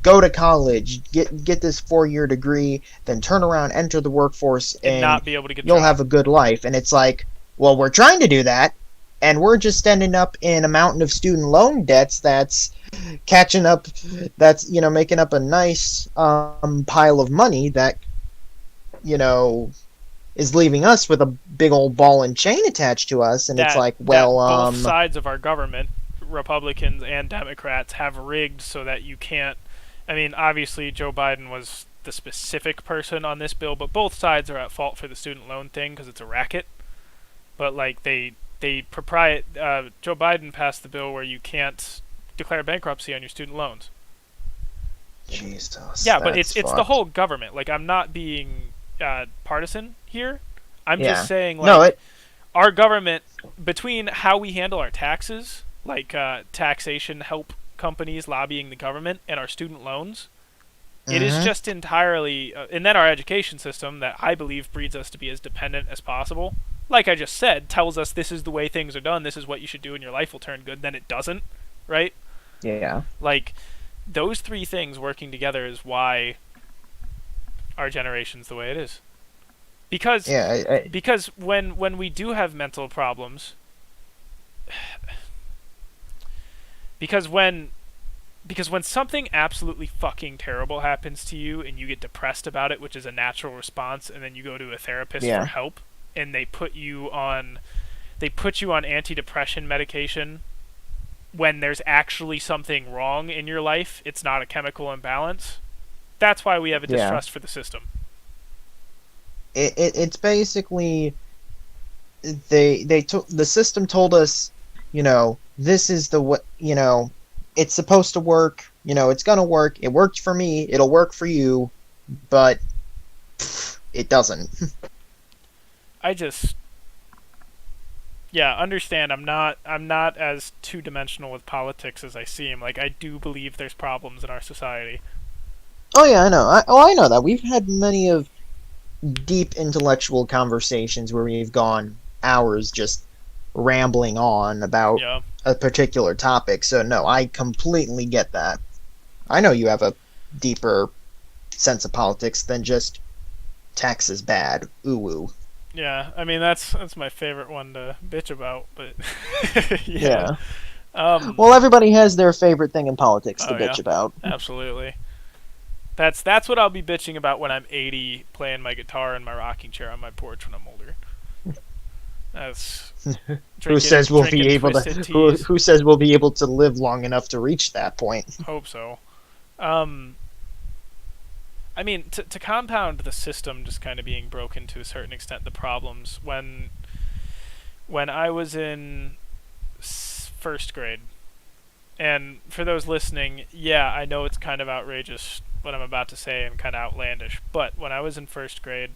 go to college, get this 4-year degree, then turn around, enter the workforce, And and not be able to get a you'll job. have a good life. And it's like, well, we're trying to do that, and we're just ending up in a mountain of student loan debts that's catching up, that's, making up a nice pile of money that, you know, is leaving us with a big old ball and chain attached to us, and it's that like, that well, both sides of our government, Republicans and Democrats, have rigged so that you can't. I mean, obviously Joe Biden was the specific person on this bill, but both sides are at fault for the student loan thing because it's a racket. But like Joe Biden passed the bill where you can't declare bankruptcy on your student loans. Jesus, Yeah, but that's it's the fucked. whole government. Like, I'm not being partisan here. I'm just Yeah. saying, No, like, our government, between how we handle our taxes, like taxation help companies lobbying the government, and our student loans, it is mm-hmm. just entirely, and then our education system that I believe breeds us to be as dependent as possible. Like I just said, tells us this is the way things are done, this is what you should do, and your life will turn good. Then it doesn't, right? Yeah. Like, those three things working together is why our generation's the way it is. Because Yeah. because when we do have mental problems, because when because when something absolutely fucking terrible happens to you and you get depressed about it, which is a natural response, and then you go to a therapist for Yeah. help, and they put you on antidepressant medication when there's actually something wrong in your life, it's not a chemical imbalance. That's why we have a Yeah. distrust for the system. It's basically, the system told us, this is the what, it's supposed to work, it's gonna work. It worked for me, it'll work for you, but it doesn't. I just, yeah, understand. I'm not as two-dimensional with politics as I seem. Like, I do believe there's problems in our society. Oh yeah, I know. I know that we've had many of deep intellectual conversations where we've gone hours just rambling on about Yeah. a particular topic. So no, I completely get that. I know you have a deeper sense of politics than just tax is bad. Ooh ooh. Yeah, I mean that's my favorite one to bitch about, but yeah. Yeah. Um Well, everybody has their favorite thing in politics to oh yeah, bitch about. absolutely. That's what I'll be bitching about when I'm 80, playing my guitar in my rocking chair on my porch when I'm older. That's Who says we'll be drinking able twisted to? Who, teas. who says we'll be able to live long enough to reach that point? Hope so. Um I mean, to compound the system just kind of being broken to a certain extent, the problems when I was in first grade, and for those listening, yeah, I know it's kind of outrageous what I'm about to say and kind of outlandish, but when I was in first grade,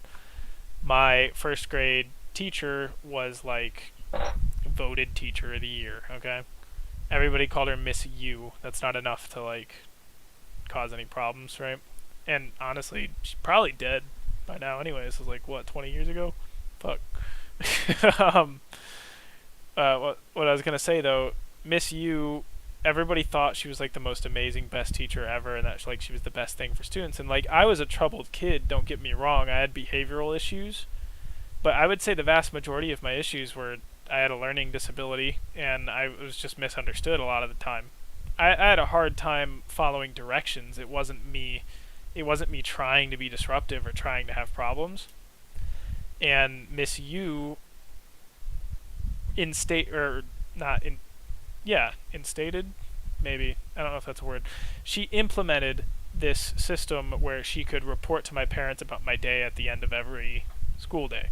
my first grade teacher was like voted teacher of the year. Okay, everybody called her Miss U. That's not enough to like cause any problems, right? And honestly, she's probably dead by now. Anyways, it was like what, 20 years ago? Fuck. um, what I was gonna say though, Miss U, everybody thought she was like the most amazing, best teacher ever, and that like she was the best thing for students. And like I was a troubled kid. Don't get me wrong. I had behavioral issues, but I would say the vast majority of my issues were I had a learning disability, and I was just misunderstood a lot of the time. I had a hard time following directions. It wasn't me trying to be disruptive or trying to have problems. And Miss U instate or not in yeah, instated, maybe. I don't know if that's a word. She implemented this system where she could report to my parents about my day at the end of every school day,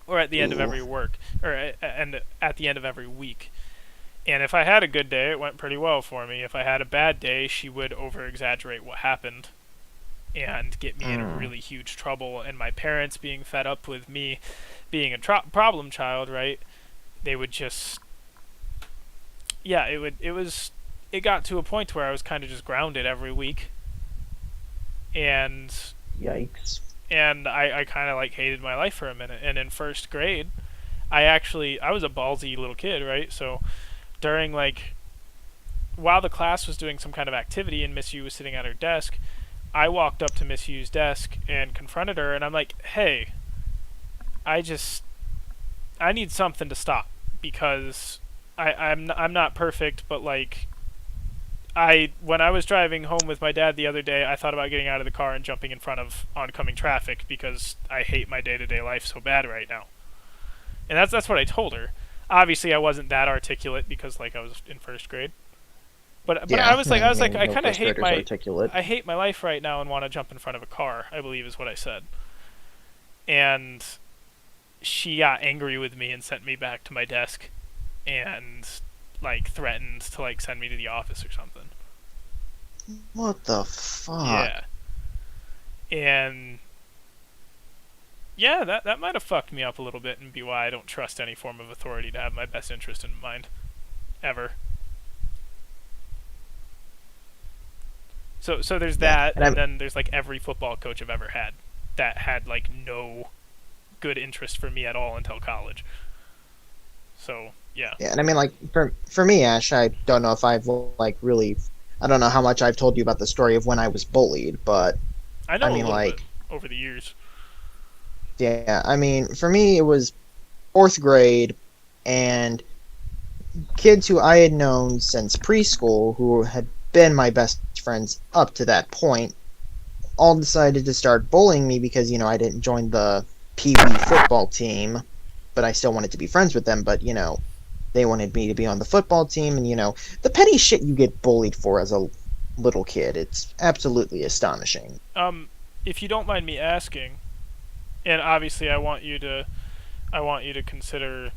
or at the end of Ooh. every work, or and at the end of every week. And if I had a good day, it went pretty well for me. If I had a bad day, she would over exaggerate what happened and get me in really huge trouble. And my parents, being fed up with me being a problem child, right? They would just, yeah, it got to a point where I was kind of just grounded every week, and Yikes. I kind of like hated my life for a minute. And in first grade, I was a ballsy little kid, right? So during like while the class was doing some kind of activity and Miss U was sitting at her desk, I walked up to Miss U's desk and confronted her, and I'm like, "Hey, I need something to stop." because I'm not perfect, but like when I was driving home with my dad the other day, I thought about getting out of the car and jumping in front of oncoming traffic because I hate my day-to-day life so bad right now. And that's what I told her. Obviously, I wasn't that articulate because like I was in first grade. But Yeah, I I was like mean, I no kind of first hate grader's my articulate. I hate my life right now and want to jump in front of a car, I believe is what I said. And she got angry with me and sent me back to my desk and like threatened to like send me to the office or something. What the fuck? Yeah. And yeah, that might have fucked me up a little bit and be why I don't trust any form of authority to have my best interest in mind ever. So there's Yeah, that, and and I'm then there's like every football coach I've ever had that had like no good interest for me at all until college. So yeah, yeah, and I mean, like for me, Ash, I don't know if I've like really, I don't know how much I've told you about the story of when I was bullied, but I I know a mean, little bit like, over the years. yeah, I mean, for me, it was fourth grade, and kids who I had known since preschool, who had been my best friends up to that point, all decided to start bullying me because, I didn't join the Pee-wee football team, but I still wanted to be friends with them, but, they wanted me to be on the football team, and, the petty shit you get bullied for as a little kid, it's absolutely astonishing. Um, if you don't mind me asking, and obviously I want you to consider,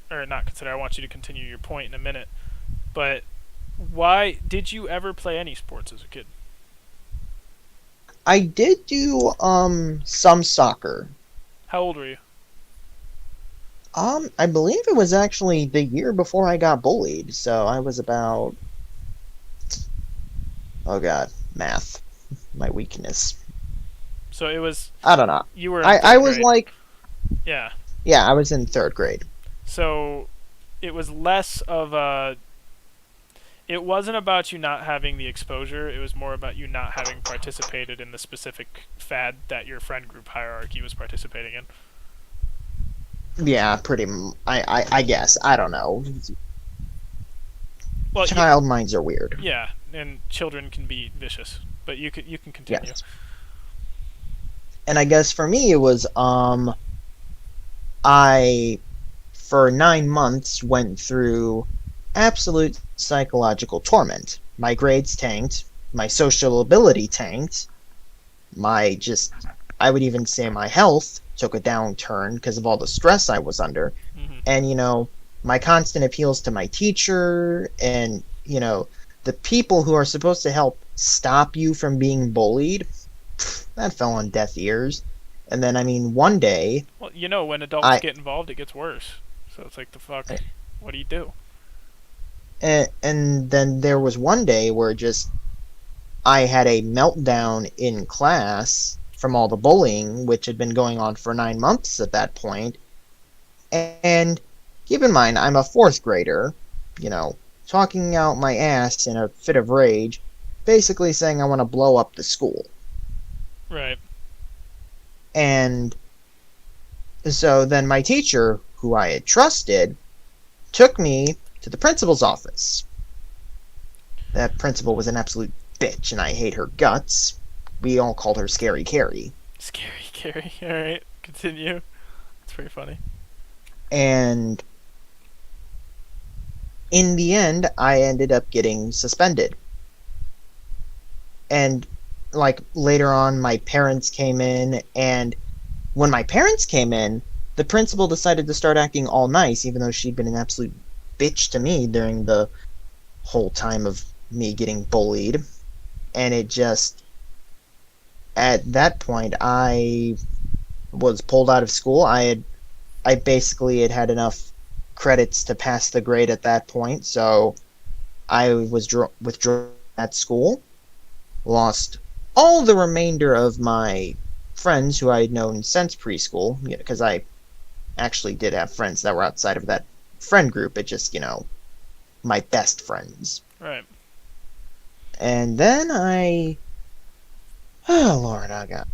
or not consider, I want you to continue your point in a minute. But why did you ever play any sports as a kid? I did do, some soccer. How old were you? I believe it was actually the year before I got bullied, so I was about, oh god, math, my weakness. So it was I don't know. you were in I third was grade. like, Yeah. yeah, I was in third grade. So it was less of a. It wasn't about you not having the exposure. It was more about you not having participated in the specific fad that your friend group hierarchy was participating in. Yeah, I guess. I don't know. Well, Child minds are weird. yeah, and children can be vicious, but you can continue. Yes. And I guess for me it was, I, for 9 months, went through absolute psychological torment. My grades tanked, my social ability tanked, my just, I would even say my health took a downturn because of all the stress I was under. Hmm. And, my constant appeals to my teacher and, the people who are supposed to help stop you from being bullied, that fell on deaf ears. And then, I mean, one day, Well, when adults I, get involved, it gets worse. So it's like the fuck. What do you do? and then there was one day where just I had a meltdown in class from all the bullying, which had been going on for 9 months at that point. And keep in mind, I'm a fourth grader, talking out my ass in a fit of rage, basically saying I want to blow up the school. Right. And so then my teacher, who I had trusted, took me to the principal's office. That principal was an absolute bitch, and I hate her guts. We all called her Scary Carrie. Scary, Carrie. All right, continue. It's pretty funny. And in the end, I ended up getting suspended. And, like, later on, my parents came in, and when my parents came in, the principal decided to start acting all nice, even though she'd been an absolute bitch to me during the whole time of me getting bullied. And it just, at that point, I was pulled out of school. I basically had enough credits to pass the grade at that point, so I was withdrawn at school, lost all the remainder of my friends who I had known since preschool, because I actually did have friends that were outside of that friend group. It just, my best friends. Right. And then oh Lord, I got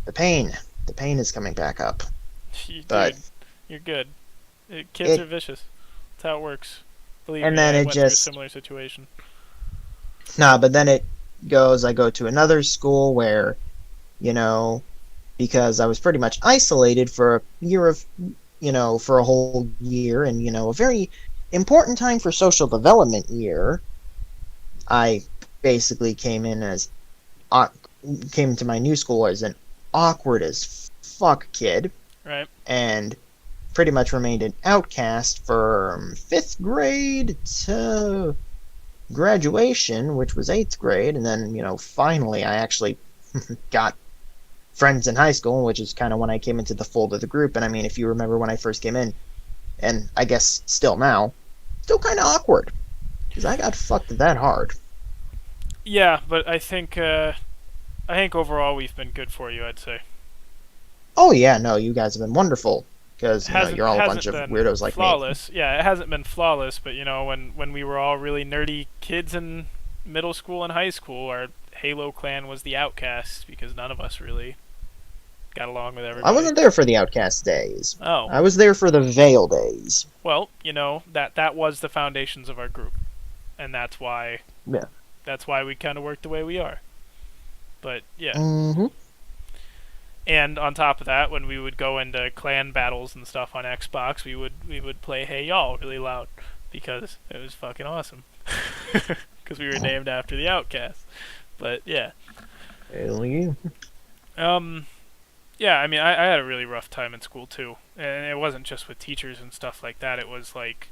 the pain. The pain is coming back up. Dude, But you're good. Kids it are vicious. That's how it works. Believe And me, then I it went through a just similar situation. nah, but then it goes. I go to another school where, you know, because I was pretty much isolated for a year of, for a whole year, and a very important time for social development year. I basically au- came to my new school as an awkward as fuck kid, Right. and pretty much remained an outcast from fifth grade to graduation, which was eighth grade, and then finally I actually got friends in high school, which is kind of when I came into the fold of the group. And I mean, if you remember when I first came in, and I guess still now, still kind of awkward because I got fucked that hard. Yeah, but I think overall we've been good for you. I'd say Oh yeah, no, you guys have been wonderful because hasn't you're all a bunch hasn't of been weirdos like me. flawless. Yeah, it hasn't been flawless, but when we were all really nerdy kids in middle school and high school, our Halo clan was the outcast because none of us really got along with I everybody. wasn't there for the Outcast days. Oh, I was there for the Veil days. well, that was the foundations of our group, and Yeah. that's why we kind of work the way we are. But yeah, Mm-hmm. and on top of that, when we would go into clan battles and stuff on Xbox, we would play Hey Y'all really loud because it was fucking awesome. Because we were named after the Outcast. But yeah, Hell yeah. um, yeah. I mean, I had a really rough time in school too, and it wasn't just with teachers and stuff like that. It was like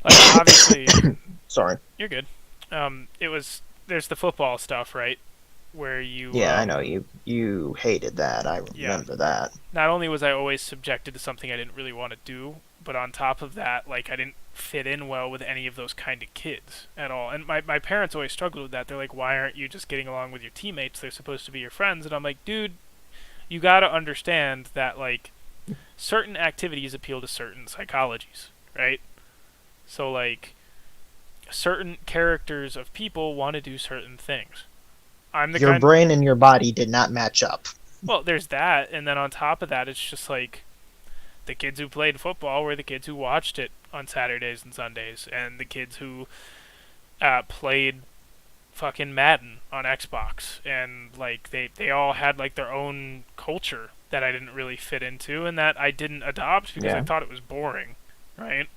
obviously Sorry. you're good. It was there's the football stuff, right? Where you Yeah, I know you hated that. I yeah. remember that. Not only was I always subjected to something I didn't really want to do, but on top of that, like I didn't fit in well with any of those kind of kids at all. And my parents always struggled with that. They're like, "Why aren't you just getting along with your teammates? They're supposed to be your friends." And I'm like, "Dude, you got to understand that like certain activities appeal to certain psychologies, right? So like certain characters of people want to do certain things. I'm the Your kind brain and your body did not match up. Well, there's that, and then on top of that, it's just like the kids who played football were the kids who watched it on Saturdays and Sundays, and the kids who played fucking Madden on Xbox, and like they all had like their own culture that I didn't really fit into, and that I didn't adopt because I Yeah. thought it was boring, right?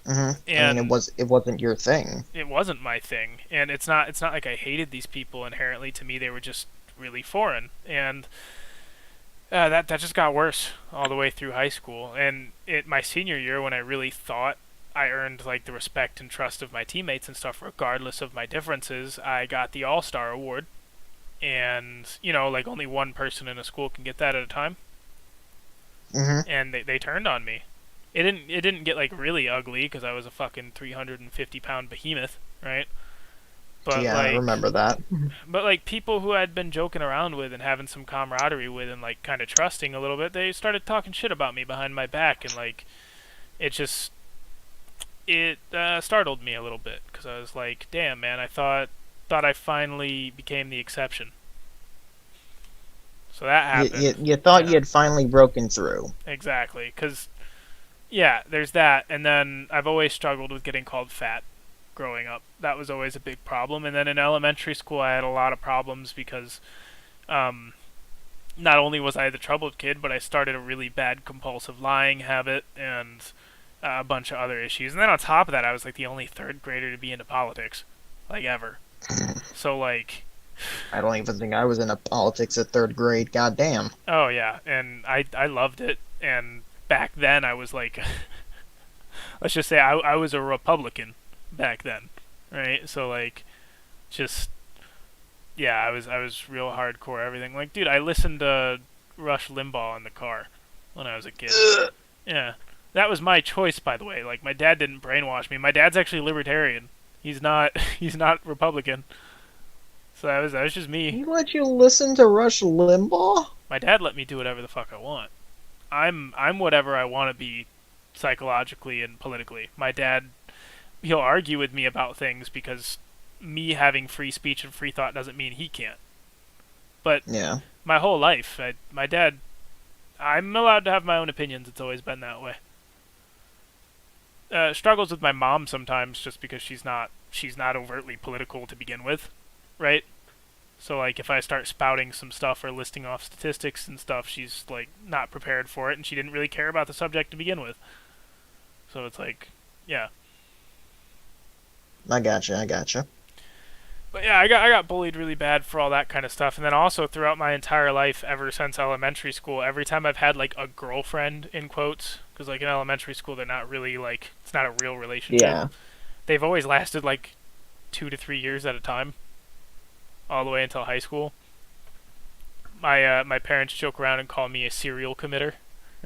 I mean, And it wasn't your thing. it wasn't my thing, and it's not like I hated these people inherently. To me, they were just really foreign, and that just got worse all the way through high school. And my senior year, when I really thought I earned like the respect and trust of my teammates and stuff, regardless of my differences, I got the All Star Award, and like only one person in a school can get that at a time, hmm and they turned on me. It didn't get like really ugly because I was a fucking 350-pound behemoth, right? But Yeah, I remember that. like people who I'd been joking around with and having some camaraderie with and like kind of trusting a little bit, they started talking shit about me behind my back, and like it just it startled me a little bit because I was like, damn man, I thought I finally became the exception. So that You happened. you thought Yeah, you had finally broken through. exactly. Because yeah, there's that, and then I've always struggled with getting called fat growing up. That was always a big problem. And then in elementary school, I had a lot of problems because um, not only was I the troubled kid, but I started a really bad compulsive lying habit and a bunch of other issues. And then on top of that, I was like the only third grader to be into politics, like ever. So like, I don't even think I was into politics at third grade. God damn. oh yeah, and I loved it. And back then, I was like, let's just say I was a Republican back then, right? So like, just yeah, I was real hardcore everything. Like, dude, I listened to Rush Limbaugh in the car when I was a kid. Yeah, that was my choice, by the way. Like, my dad didn't brainwash me. My dad's actually libertarian. He's not he's not Republican. So that was just me. He let you listen to Rush Limbaugh? My dad let me do whatever the fuck I want. I'm whatever I want to be psychologically and politically. My dad, he'll argue with me about things because me having free speech and free thought doesn't mean he can't. But Yeah. my whole life, my dad, I'm allowed to have my own opinions. It's always been that way. struggles with my mom sometimes just because she's not overtly political to begin with, right? So like if I start spouting some stuff or listing off statistics and stuff, she's like not prepared for it, and she didn't really care about the subject to begin with. So it's like, yeah. I gotcha. I gotcha. But yeah, I got bullied really bad for all that kind of stuff, and then also throughout my entire life, ever since elementary school, every time I've had like a girlfriend in quotes, because like in elementary school they're not really like it's not a real relationship. Yeah. They've always lasted like 2 to 3 years at a time, all the way until high school. My parents joke around and call me a serial committer,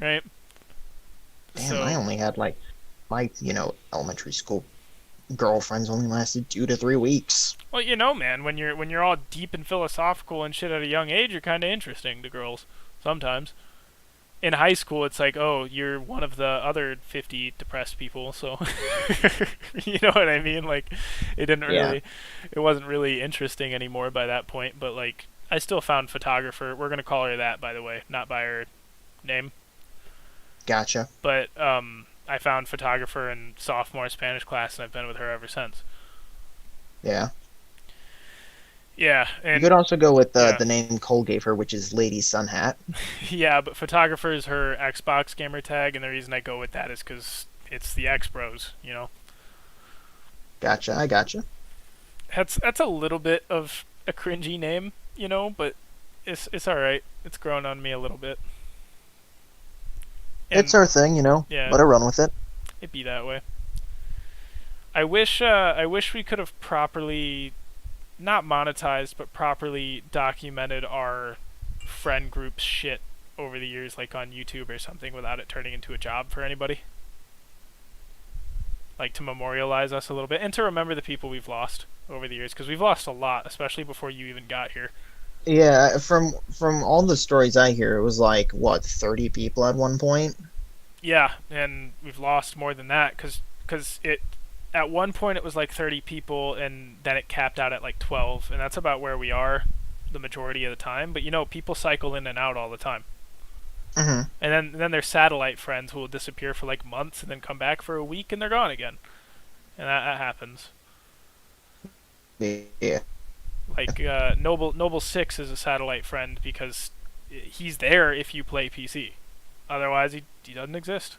right? Damn, I So only had like my elementary school girlfriends only lasted 2 to 3 weeks. well, man, when you're all deep and philosophical and shit at a young age, you're kind of interesting to girls sometimes. In high school, it's like, oh, you're one of the other 50 depressed people, so you know what I mean? Like, Yeah. it wasn't really interesting anymore by that point. But like, I still found photographer. We're gonna call her that, by the way, not by her name. Gotcha. But I found photographer in sophomore Spanish class, and I've been with her ever since. Yeah. Yeah, You and could also go with yeah, the name Cole gave her, which is Lady Sun Hat. yeah, but photographer is her Xbox gamer tag, and the reason I go with that is because it's the X Bros. Gotcha. I gotcha. That's a little bit of a cringy name, but it's all right. It's grown on me a little bit, It's and our thing, yeah, Let her run with it. it be that way. I wish we could have properly not monetized, but properly documented our friend group's shit over the years, like on YouTube or something, without it turning into a job for anybody. Like to memorialize us a little bit and to remember the people we've lost over the years, because we've lost a lot, especially before you even got here. Yeah, from all the stories I hear, it was like what 30 people at one point. Yeah, and we've lost more than that because it at one point it was like 30 people, and then it capped out at like 12, and that's about where we are the majority of the time. But people cycle in and out all the time. Hmm. And then there's satellite friends who will disappear for like months and then come back for a week and they're gone again. And that happens. Yeah. Like Noble 6 is a satellite friend because he's there if you play PC. Otherwise he doesn't exist.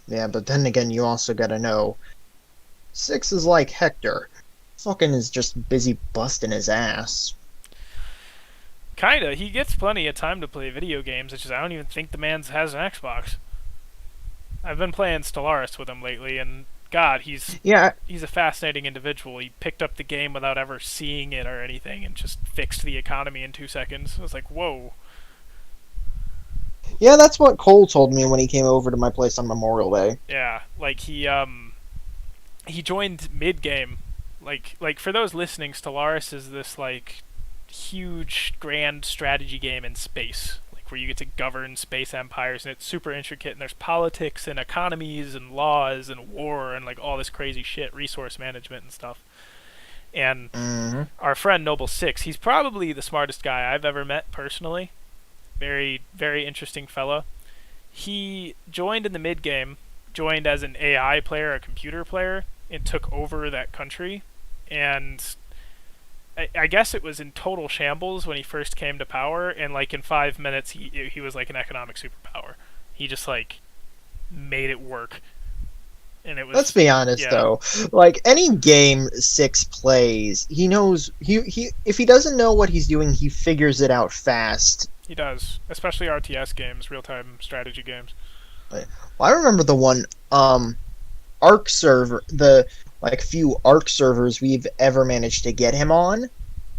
Yeah, but then again, you also gotta know Six is like Hector. Fucking is just busy busting his ass. Kinda. He gets plenty of time to play video games. It's just I don't even think the man has an Xbox. I've been playing Stellaris with him lately, and God, Yeah, he's a fascinating individual. He picked up the game without ever seeing it or anything, and just fixed the economy in 2 seconds. I was like, whoa. yeah, that's what Cole told me when he came over to my place on Memorial Day. Yeah, like he joined mid game. Like for those listening, Stellaris is this like huge grand strategy game in space, like where you get to govern space empires, and it's super intricate, and there's politics and economies and laws and war and like all this crazy shit, resource management and stuff. And Hmm. our friend Noble 6, he's probably the smartest guy I've ever met personally. Very, very interesting fella. He joined in the mid game, joined as an AI player, a computer player, and took over that country. And I guess it was in total shambles when he first came to power, and like in 5 minutes he was like an economic superpower. He just like made it work, and it Let's was be honest yeah, though, like any game Six plays, he knows he if he doesn't know what he's doing, he figures it out fast. he does, especially RTS games, real time strategy games. Well, I remember the one Arc server, the like few Arc servers we've ever managed to get him on.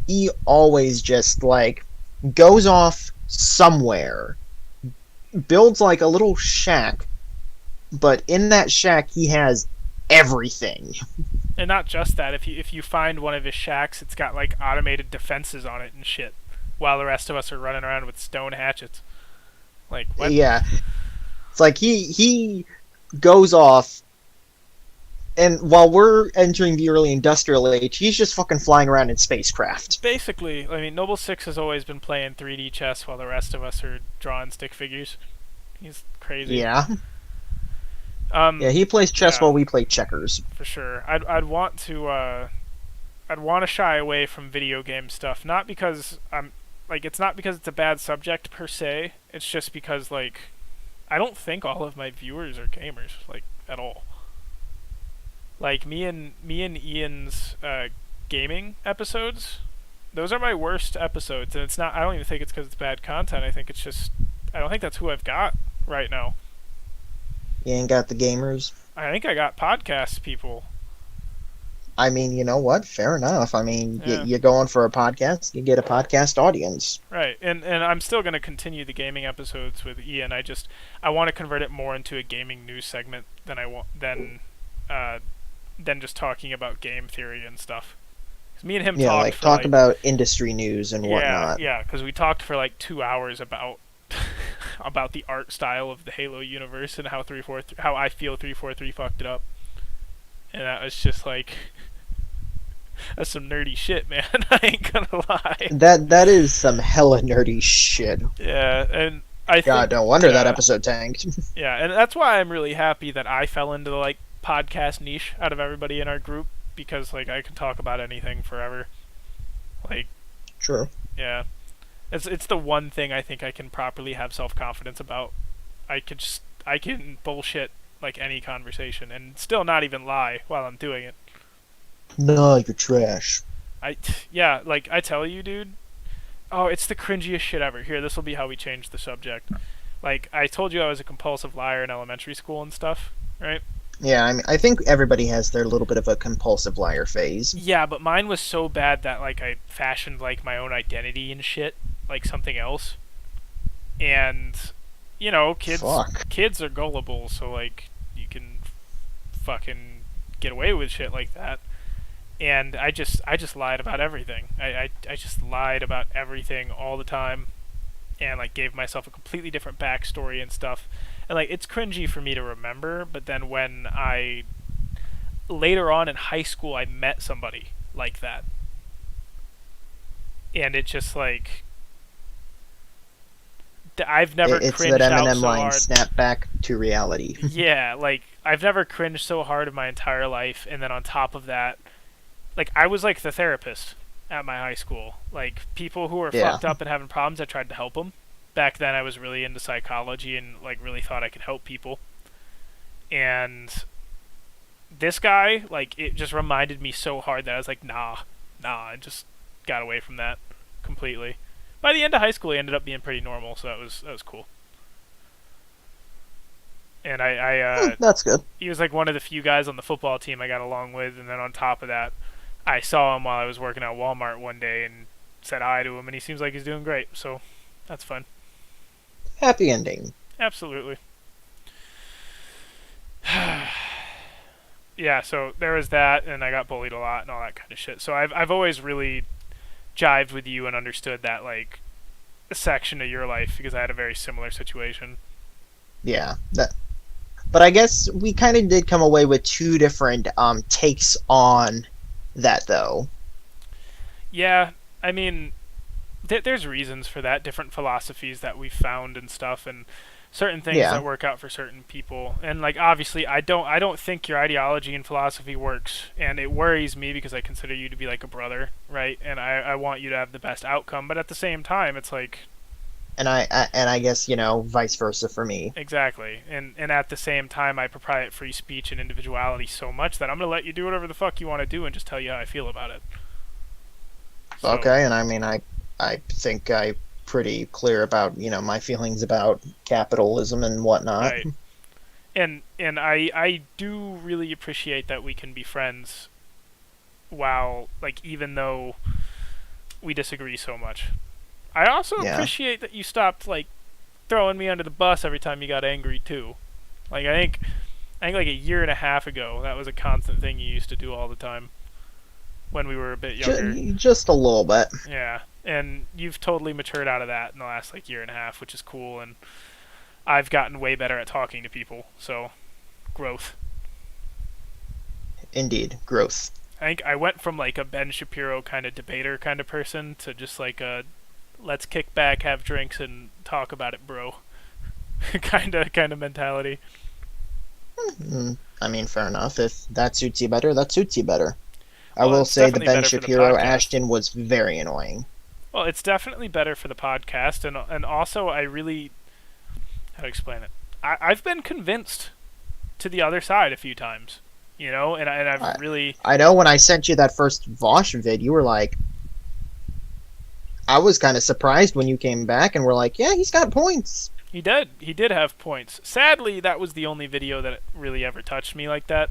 He always just like goes off somewhere, builds like a little shack, but in that shack he has everything. And not just that, if you find one of his shacks, it's got like automated defenses on it and shit, while the rest of us are running around with stone hatchets. Like what? Yeah, it's like he goes off, and while we're entering the early industrial age, he's just fucking flying around in spacecraft. Basically, I mean, Noble 6 has always been playing 3D chess while the rest of us are drawing stick figures. He's crazy. Yeah. Yeah, he plays chess Yeah, while we play checkers. for sure. I'd want to I'd want to shy away from video game stuff, not because I'm like it's not because it's a bad subject per se. It's just because like I don't think all of my viewers are gamers like at all. Like me and Ian's gaming episodes, those are my worst episodes, and it's not. I don't even think it's because it's bad content. I think it's just I don't think that's who I've got right now. You ain't got the gamers. I think I got podcast people. I mean, you know what? Fair enough. I mean, Yeah, you're going for a podcast, you get a podcast audience. right. And I'm still gonna continue the gaming episodes with Ian. I want to convert it more into a gaming news segment uh, than just talking about game theory and stuff. 'Cause me and him Yeah, talked like for talk like about industry news and yeah whatnot. yeah because we talked for like 2 hours about about the art style of the Halo universe and how I feel 343 fucked it up, and that was just like that's some nerdy shit, man. I ain't gonna lie. That is some hella nerdy shit. Yeah, and I God, think no wonder that episode tanked. yeah, and that's why I'm really happy that I fell into the like podcast niche out of everybody in our group because like I can talk about anything forever. Like True. yeah, it's the one thing I think I can properly have self confidence about. I can bullshit like any conversation and still not even lie while I'm doing it. No, you're trash. I yeah, like I tell you, dude. Oh, it's the cringiest shit ever. Here, this will be how we change the subject. Like I told you, I was a compulsive liar in elementary school and stuff, right? Yeah, I mean, I think everybody has their little bit of a compulsive liar phase. Yeah, but mine was so bad that like I fashioned like my own identity and shit, like something else. And you know, Fuck. kids are gullible, so like you can fucking get away with shit like that. And I just lied about everything. I just lied about everything all the time, and like gave myself a completely different backstory and stuff. And like it's cringy for me to remember, but then when I later on in high school I met somebody like that, and it just like I've never It's that cringed out Eminem so line, hard. snap back to reality. Yeah, like I've never cringed so hard in my entire life, and then on top of that, like I was like the therapist at my high school. Like people who were Yeah. fucked up and having problems, I tried to help them. Back then, I was really into psychology and like really thought I could help people. And this guy, like, it just reminded me so hard that I was like, nah. I just got away from that completely. By the end of high school, he ended up being pretty normal, so that was cool. And That's good. he was like one of the few guys on the football team I got along with. And then on top of that, I saw him while I was working at Walmart one day and said hi to him, and he seems like he's doing great. So that's fun. Happy ending. Absolutely. Yeah, so there was that, and I got bullied a lot and all that kind of shit. So I've always really jived with you and understood that like section of your life because I had a very similar situation. Yeah. But I guess we kind of did come away with two different takes on that, though. Yeah, I mean, there's reasons for that, different philosophies that we've found and stuff, and certain things Yeah. that work out for certain people. And like obviously, I don't think your ideology and philosophy works, and it worries me because I consider you to be like a brother, right? And I want you to have the best outcome, but at the same time, it's like And I guess, vice versa for me. exactly. And at the same time, I proprietary free speech and individuality so much that I'm gonna let you do whatever the fuck you want to do and just tell you how I feel about it. So, Okay, and I mean, I think I pretty clear about, my feelings about capitalism and whatnot. right. And I do really appreciate that we can be friends while like even though we disagree so much. I also Yeah. appreciate that you stopped like throwing me under the bus every time you got angry too. Like I think like a year and a half ago that was a constant thing you used to do all the time when we were a bit younger. Just a little bit. Yeah. And you've totally matured out of that in the last like year and a half, which is cool, and I've gotten way better at talking to people. So, growth. Indeed. Growth. I think I went from like a Ben Shapiro kind of debater kind of person to just like a let's kick back, have drinks, and talk about it, bro. kind of mentality. I mean, fair enough. If that suits you better, that suits you better. I Well, will it's say the definitely Ben better for the Shapiro podcast. Ashton was very annoying. Well, it's definitely better for the podcast, and also I really how to explain it. I've been convinced to the other side a few times, and I've I, really I know when I sent you that first Vosh vid, you were like, I was kind of surprised when you came back and were like, yeah, he's got points. he did have points. Sadly, that was the only video that really ever touched me like that.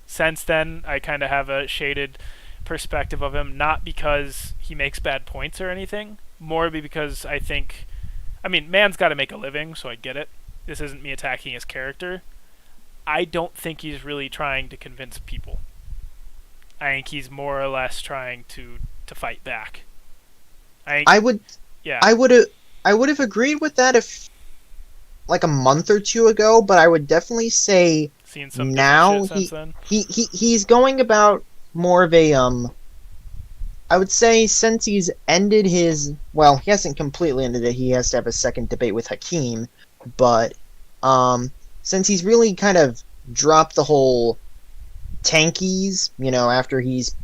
Since then, I kind of have a shaded perspective of him, not because he makes bad points or anything, more because I mean, man's got to make a living, so I get it. This isn't me attacking his character. I don't think he's really trying to convince people. I think he's more or less trying to fight back. I think, I would, yeah, I would have, I would have agreed with that if like a month or two ago, but I would definitely say seen some different shit now since then. he's going about more of a I would say since he's ended his, well, he hasn't completely ended it. He has to have a second debate with Hakeem, but since he's really kind of dropped the whole tankies, after he's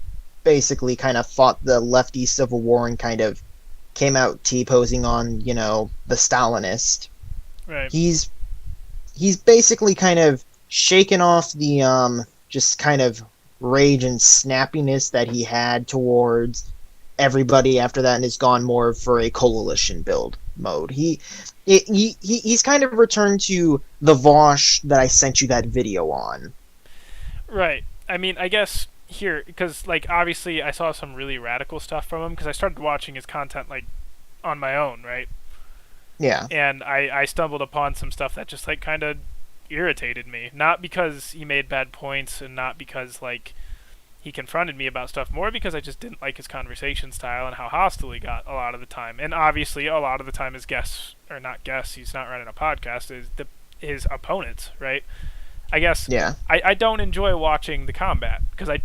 basically kind of fought the lefty civil war and kind of came out T-posing on, the Stalinist. Right. He's basically kind of shaken off the just kind of rage and snappiness that he had towards everybody after that, and has gone more for a coalition build mode. He's kind of returned to the Vosh that I sent you that video on. Right. I mean, I guess here because like obviously I saw some really radical stuff from him because I started watching his content like on my own, right? Yeah. And I stumbled upon some stuff that just like kind of irritated me. Not because he made bad points and not because like he confronted me about stuff, more because I just didn't like his conversation style and how hostile he got a lot of the time. And obviously a lot of the time his guests or not guests, he's not running a podcast, is his opponents, right? I guess Yeah. I don't enjoy watching the combat because I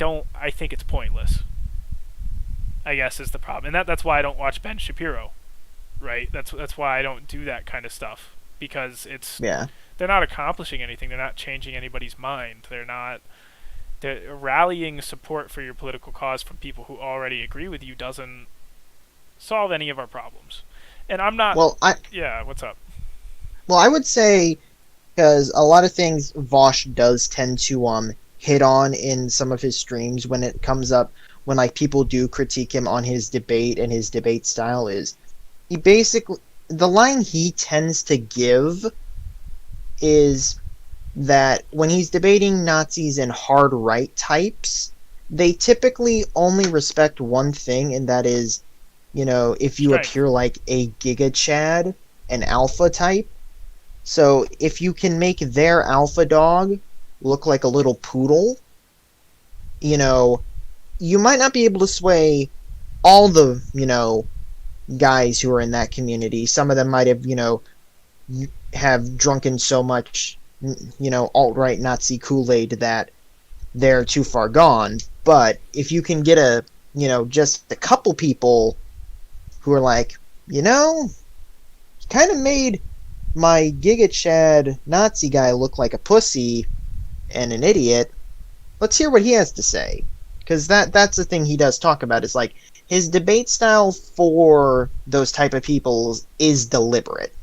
think it's pointless. I guess is the problem. And that's why I don't watch Ben Shapiro, right? That's why I don't do that kind of stuff because Yeah. they're not accomplishing anything. They're not changing anybody's mind. They're rallying support for your political cause from people who already agree with you doesn't solve any of our problems. And I'm not Well, I yeah, what's up? well, I would say because a lot of things Vosh does tend to hit on in some of his streams when it comes up, when like people do critique him on his debate and his debate style, is he basically, the line he tends to give is that when he's debating Nazis and hard right types, they typically only respect one thing, and that is, if you Strength. appear like a Giga Chad, an alpha type. So if you can make their alpha dog look like a little poodle, you might not be able to sway all the, guys who are in that community. Some of them might have drunken so much, alt-right Nazi Kool-Aid that they're too far gone. But if you can get just a couple people who are like, kind of made my Giga Chad Nazi guy look like a pussy and an idiot, let's hear what he has to say. Because that's the thing he does talk about, is like, his debate style for those type of people is deliberate.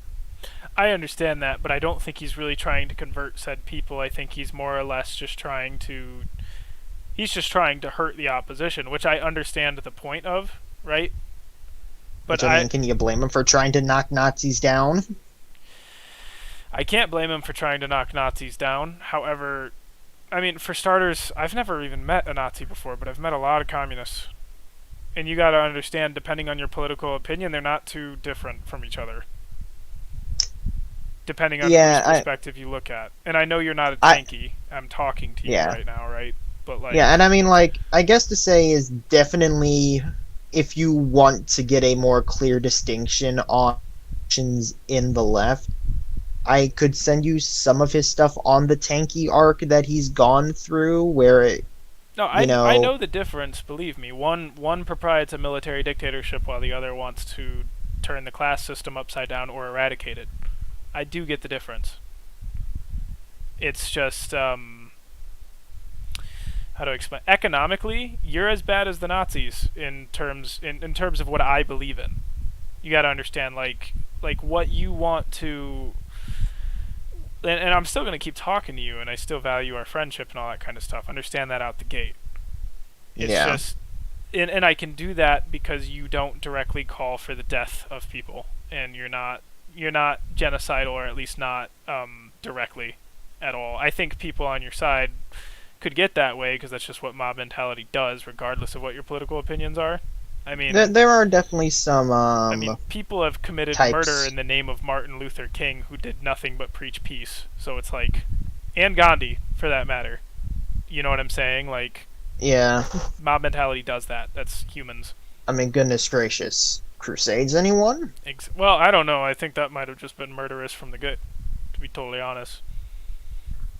I understand that, but I don't think he's really trying to convert said people. I think he's more or less just trying to hurt the opposition, which I understand the point of, right? But Which, I mean, can you blame him for trying to knock Nazis down? I can't blame him for trying to knock Nazis down. However, I mean, for starters, I've never even met a Nazi before, but I've met a lot of communists. And you gotta understand, depending on your political opinion, they're not too different from each other. Depending on Yeah, whose perspective you look at. And I know you're not a I tanky. I'm talking to you yeah. right now, right? But like, Yeah, and I mean, like, I guess to say is definitely, if you want to get a more clear distinction on options in the left, I could send you some of his stuff on the tanky arc that he's gone through, where it, no, I know the difference. Believe me. One propriates a military dictatorship, while the other wants to turn the class system upside down or eradicate it. I do get the difference. It's just how do I explain? Economically, you're as bad as the Nazis in terms of what I believe in. You got to understand, like what you want to. And I'm still gonna keep talking to you, and I still value our friendship and all that kind of stuff. Understand that out the gate. It's Yeah. just, and I can do that because you don't directly call for the death of people, and you're not genocidal, or at least not directly at all. I think people on your side could get that way because that's just what mob mentality does, regardless of what your political opinions are. I mean, There are definitely some people have committed murder types. in the name of Martin Luther King, who did nothing but preach peace. So it's like, and Gandhi, for that matter. You know what I'm saying? Like, Yeah. mob mentality does that. That's humans. I mean, goodness gracious. Crusades, anyone? Well, I don't know. I think that might have just been murderous from the get, to be totally honest.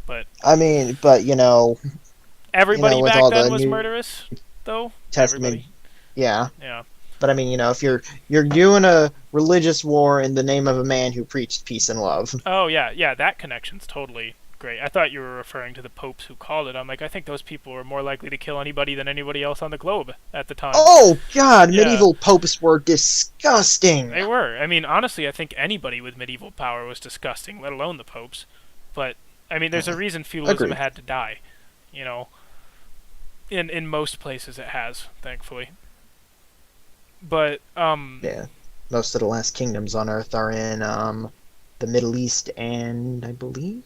But I mean, but everybody with back all then the was New murderous, though. Testament, Everybody. yeah. Yeah. But I mean, if you're doing a religious war in the name of a man who preached peace and love. Oh yeah, yeah. That connection's totally great. I thought you were referring to the popes who called it. I'm like, I think those people were more likely to kill anybody than anybody else on the globe at the time. Oh God, Yeah, medieval popes were disgusting. they were. I mean, honestly, I think anybody with medieval power was disgusting, let alone the popes. But I mean, there's a reason feudalism Agreed. had to die. You know, in most places it has, thankfully. But Yeah. Most of the last kingdoms on Earth are in the Middle East, and I believe,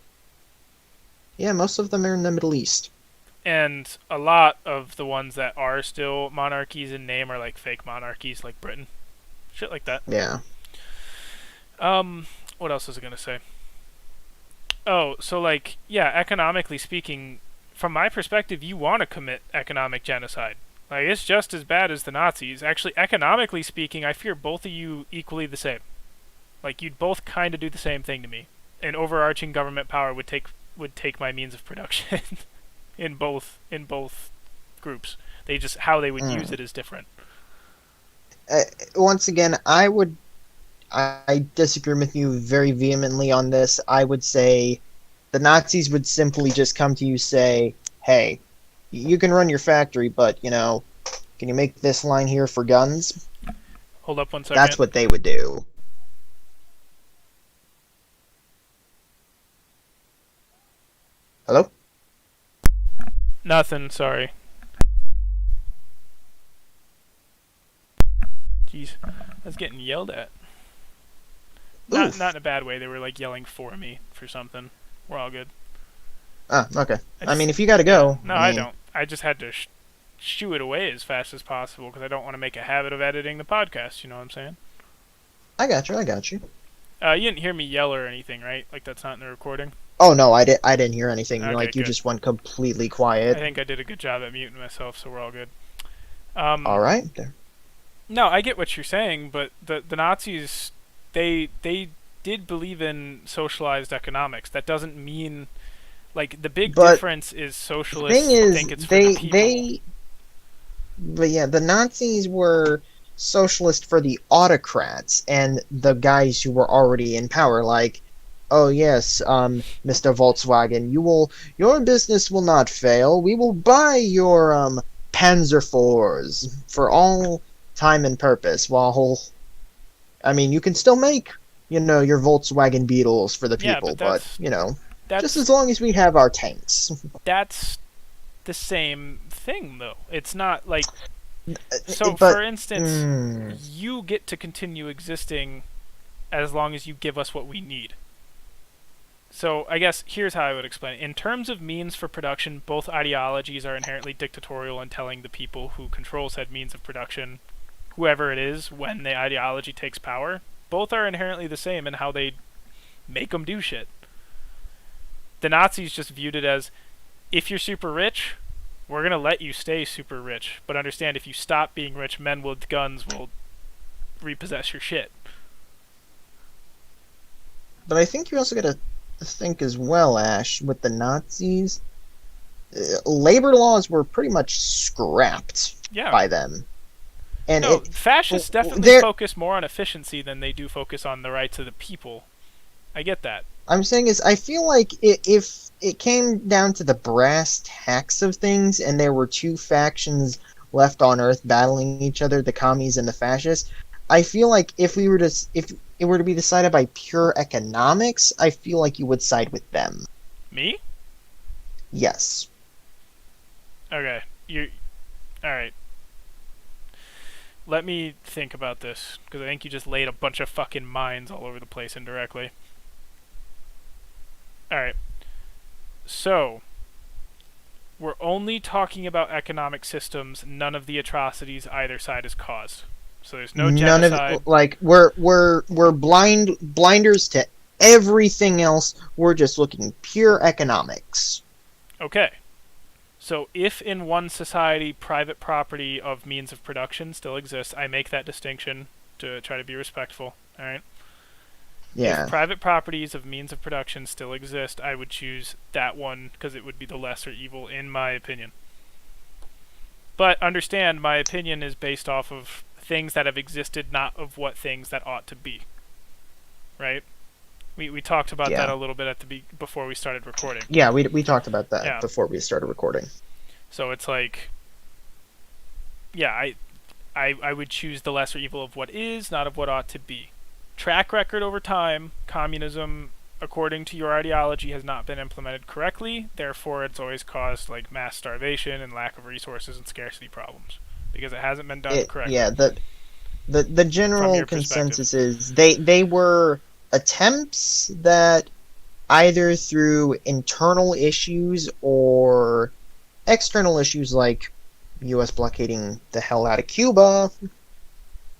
yeah, most of them are in the Middle East. and a lot of the ones that are still monarchies in name are like fake monarchies, like Britain, shit like that. Yeah. What else was I gonna say? Oh, so like, yeah, economically speaking, from my perspective, you want to commit economic genocide. Like, it's just as bad as the Nazis. Actually, economically speaking, I fear both of you equally the same. Like, you'd both kind of do the same thing to me. An overarching government power would take my means of production in both groups. They just how they would use Mm. it is different. Once again, I disagree with you very vehemently on this. I would say the Nazis would simply just come to you say, "Hey, you can run your factory, but can you make this line here for guns?" Hold up one second. That's what they would do. Hello? Nothing. Sorry. Jeez, I was getting yelled at. Not Oof. not in a bad way. They were like yelling for me for something. We're all good. Ah, okay. I I just mean, if you gotta yeah. go, No, I don't. I just had to shoo it away as fast as possible because I don't want to make a habit of editing the podcast. You know what I'm saying? I got you. I got you. You didn't hear me yell or anything, right? Like that's not in the recording. Oh no, I didn't hear anything. Okay, Like you good. just went completely I quiet. think I did a good job at muting myself, so we're all good. All right. There. No, I get what you're saying, but the Nazis, they did believe in socialized economics. That doesn't mean like the big But difference is the thing socialists is, think it's for the people. but yeah, the Nazis were socialist for the autocrats and the guys who were already in power. Like, oh yes, Mr. Volkswagen, your business will not fail. We will buy your Panzer IVs for all time and purpose. While I mean, you can still make your Volkswagen Beetles for the Yeah, people, but but just that's as long as we have our tanks. that's the same thing though. It's not like so. But For instance, mm, you get to continue existing as long as you give us what we need. So I guess here's how I would explain it. In terms of means for production, both ideologies are inherently dictatorial in telling the people who control said means of production, whoever it is, when the ideology takes power. Both are inherently the same in how they make them do shit. The Nazis just viewed it as, if you're super rich, we're gonna let you stay super rich. But understand, if you stop being rich, men with guns will repossess your shit. but I think you also got to think as well, Ash, with the Nazis. Labor laws were pretty much scrapped Yeah. by them, and No, fascists definitely they're focus more on efficiency than they do focus on the rights of the people. I get that. I'm saying is, I feel like if it came down to the brass tacks of things, and there were two factions left on Earth battling each other, the commies and the fascists, I feel like if it were to be decided by pure economics, I feel like you would side with them. Me? Yes. Okay. You. All right. Let me think about this, because I think you just laid a bunch of fucking mines all over the place indirectly. Alright. So, we're only talking about economic systems, none of the atrocities either side has caused. So there's no None genocide. of like we're blinders to everything else. We're just looking pure economics. Okay. So if in one society private property of means of production still exists, I make that distinction to try to be respectful. Alright? Yeah. If private properties of means of production still exist, I would choose that one because it would be the lesser evil, in my opinion. But understand, my opinion is based off of things that have existed, not of what things that ought to be. Right? We talked about that a little bit at before we started recording. Yeah, we talked about that before we started recording. So it's like, yeah, I would choose the lesser evil of what is, not of what ought to be. Track record over time, communism, according to your ideology, has not been implemented correctly. Therefore, it's always caused like mass starvation and lack of resources and scarcity problems because it hasn't been done correctly. Yeah, the general consensus is they were attempts that either through internal issues or external issues like U.S. blockading the hell out of Cuba,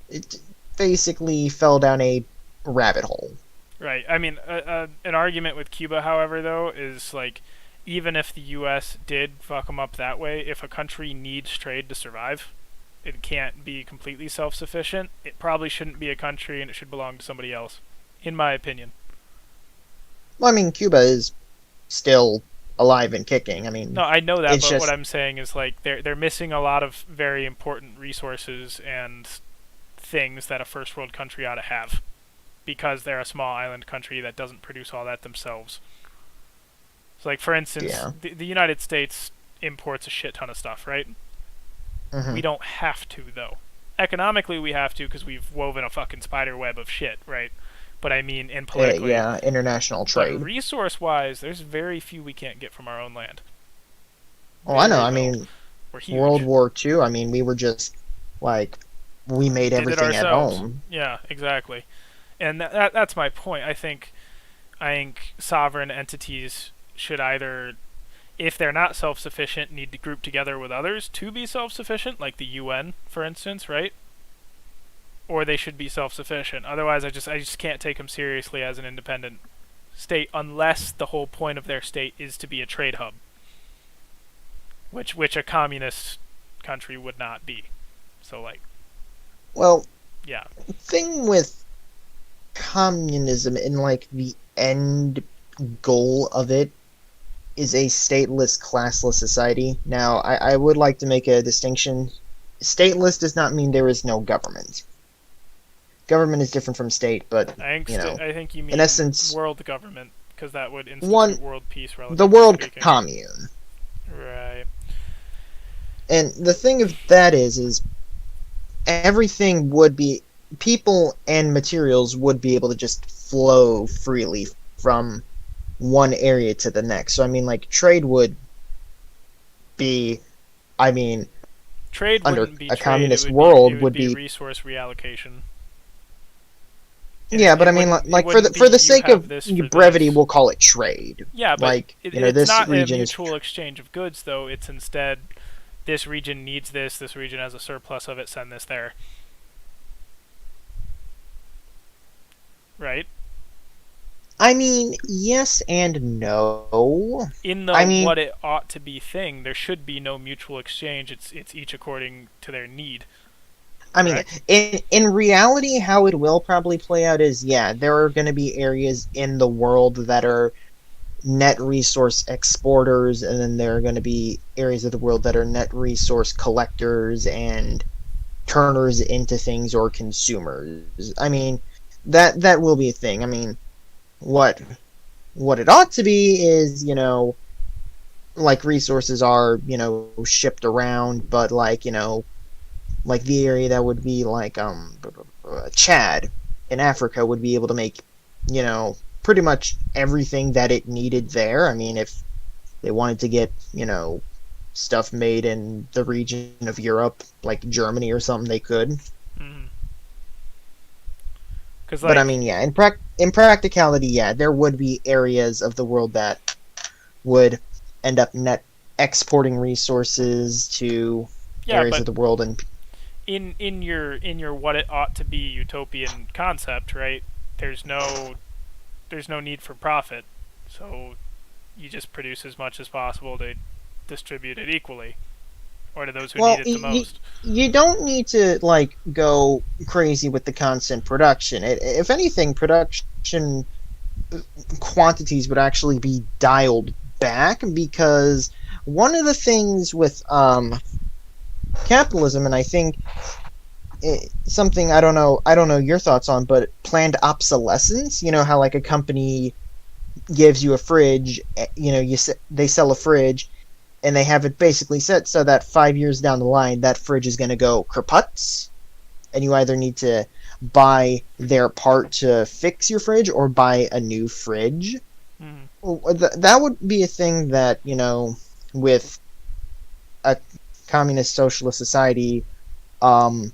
it basically fell down a rabbit hole. Right. I mean, an argument with Cuba, however, though, is like, even if the U.S. did fuck them up that way, if a country needs trade to survive, it can't be completely self-sufficient. It probably shouldn't be a country, and it should belong to somebody else, in my opinion. Well, I mean, Cuba is still alive and kicking. I mean, no, I know that, but what I'm saying is like they're missing a lot of very important resources and things that a first world country ought to have because they're a small island country that doesn't produce all that themselves. So, like, for instance, the United States imports a shit ton of stuff, right? Mm-hmm. We don't have to, though. Economically, we have to because we've woven a fucking spider web of shit, right? But I mean, in politically, international trade. But resource-wise, there's very few we can't get from our own land. Oh, I know. I mean, World War II. I mean, we were just like we made everything at home. Yeah, exactly. And that's my point. I think sovereign entities should either, if they're not self-sufficient, need to group together with others to be self-sufficient, like the UN, for instance, right? Or they should be self-sufficient. Otherwise, I just can't take them seriously as an independent state unless the whole point of their state is to be a trade hub, which a communist country would not be. So, like, well, yeah. The thing with communism and like the end goal of it is a stateless, classless society. Now, I would like to make a distinction. Stateless does not mean there is no government. Government is different from state, but I think you mean in essence, world government, because that would institute world peace. The world commune. Right. And the thing of that is everything would be, people and materials would be able to just flow freely from one area to the next. So I mean, like, trade would be, I mean, trade under wouldn't be a trade, communist it world would be resource reallocation. Yeah, but I mean, like for the sake of brevity, we'll call it trade. Yeah, but like, it's this not a region's mutual exchange of goods, though. It's instead, this region needs this region has a surplus of it, send this there. Right? I mean, yes and no. In the what it ought to be thing, there should be no mutual exchange. It's each according to their need. I mean, in reality, how it will probably play out is, there are going to be areas in the world that are net resource exporters, and then there are going to be areas of the world that are net resource collectors and turners into things, or consumers. I mean, that will be a thing. I mean, what what it ought to be is, like resources are, shipped around, but like, like the area that would be like Chad in Africa would be able to make, pretty much everything that it needed there. I mean, if they wanted to get, stuff made in the region of Europe, like Germany or something, they could. Mm-hmm. Because But I like, mean, yeah, in practicality, yeah, there would be areas of the world that would end up net exporting resources to yeah, areas but of the world, and in your what it ought to be utopian concept, right? There's no there's no need for profit, so you just produce as much as possible to distribute it equally, or to those who need well, it the most. you don't need to like go crazy with the constant production. If anything, production quantities would actually be dialed back because one of the things with capitalism, and I think something I don't know your thoughts on, but planned obsolescence. You know how like a company gives you a fridge, they sell a fridge, and they have it basically set so that 5 years down the line, that fridge is going to go kaputs, and you either need to buy their part to fix your fridge or buy a new fridge. Mm-hmm. Well, that would be a thing that with a communist socialist society, um,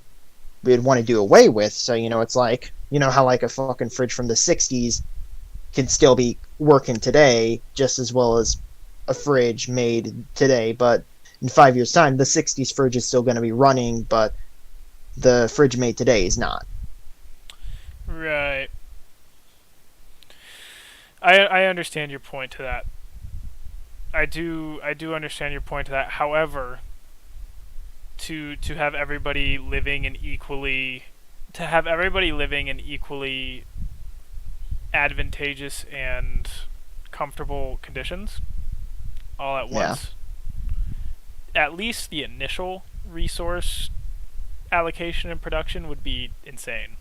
we'd want to do away with. So it's like how like a fucking fridge from the '60s can still be working today just as well as a fridge made today, but in 5 years' time, the '60s fridge is still going to be running, but the fridge made today is not. Right. I understand your point to that. I do understand your point to that. However, to have everybody living in equally advantageous and comfortable conditions all at Yeah. once, at least the initial resource allocation and production would be insane.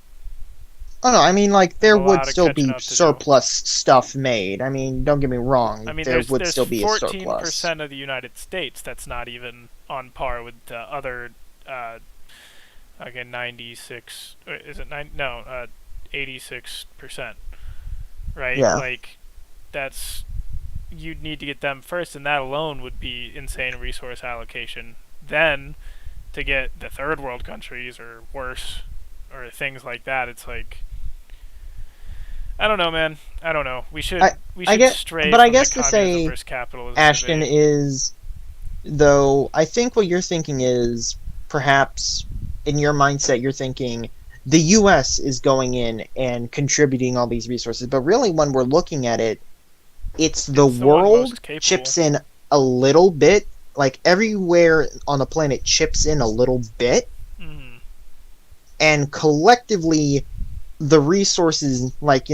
Oh no, I mean like There's there a would lot of still catching be up to do. surplus stuff made. I mean, don't get me I wrong, mean, there there's would there's still be a surplus. 14% of the United States that's not even on par with the other. Again, 96. Is it nine? No, 86%. Right? Yeah. Like, that's you'd need to get them first, and that alone would be insane resource allocation. Then to get the third world countries or worse or things like that, it's like I don't know, man. I don't know. We should I we I should get stray but I from the guess to communism say versus capitalism Ashton debate. is, though I think what you're thinking is perhaps in your mindset you're thinking the US is going in and contributing all these resources, but really when we're looking at it, it's the It's the one world most capable. chips in a little bit, like everywhere on the planet chips in a little bit, Mm. and collectively the resources, like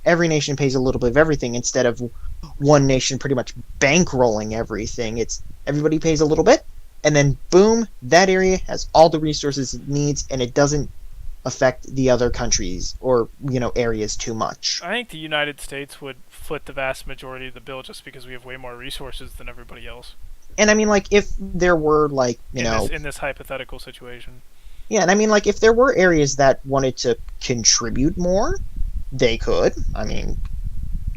every nation pays a little bit of everything instead of one nation pretty much bankrolling everything. It's everybody pays a little bit, and then boom, that area has all the resources it needs, and it doesn't affect the other countries or areas too much. I think the United States would foot the vast majority of the bill just because we have way more resources than everybody else And I mean, like, if there were like in this hypothetical situation. yeah, and I mean, like, if there were areas that wanted to contribute more, they could. I mean,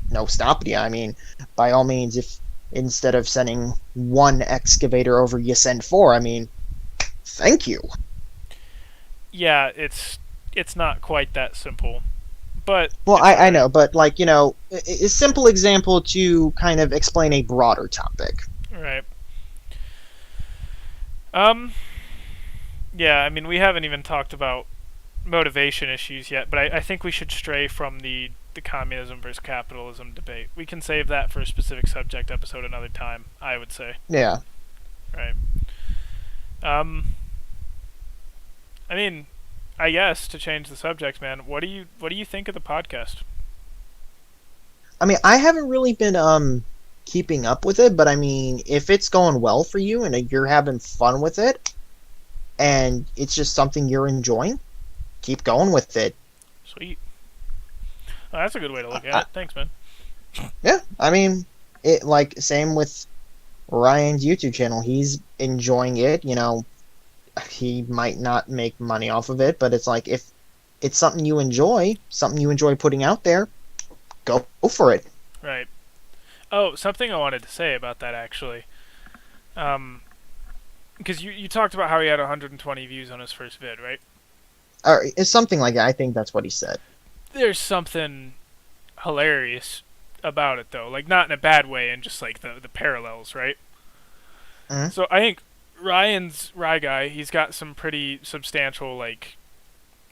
no stopping you. I mean, by all means, if instead of sending one excavator over, you send four, I mean, thank you. Yeah, it's not quite that simple, but Well, it's I alright. know, but like, a simple example to kind of explain a broader topic. Right. Um. Yeah, I mean, we haven't even talked about motivation issues yet, but I think we should stray from the communism versus capitalism debate. We can save that for a specific subject episode another time. I would say. Yeah. Right. Um. I mean, I guess to change the subject, man. What do you think of the podcast? I mean, I haven't really been keeping up with it, but I mean, if it's going well for you and you're having fun with it, and it's just something you're enjoying, keep going with it. Sweet. Oh, that's a good way to look at I, it. Thanks, man. Yeah, I mean, it like same with Ryan's YouTube channel. He's enjoying it. He might not make money off of it, but it's like if it's something you enjoy putting out there, go for it. Right. Oh, something I wanted to say about that actually. Because you talked about how he had 120 views on his first vid, right? Or it's something like that. I think that's what he said. There's something hilarious about it though, like not in a bad way, and just like the parallels, right? Mhm. So I think Ryan's Rye Guy, he's got some pretty substantial, like,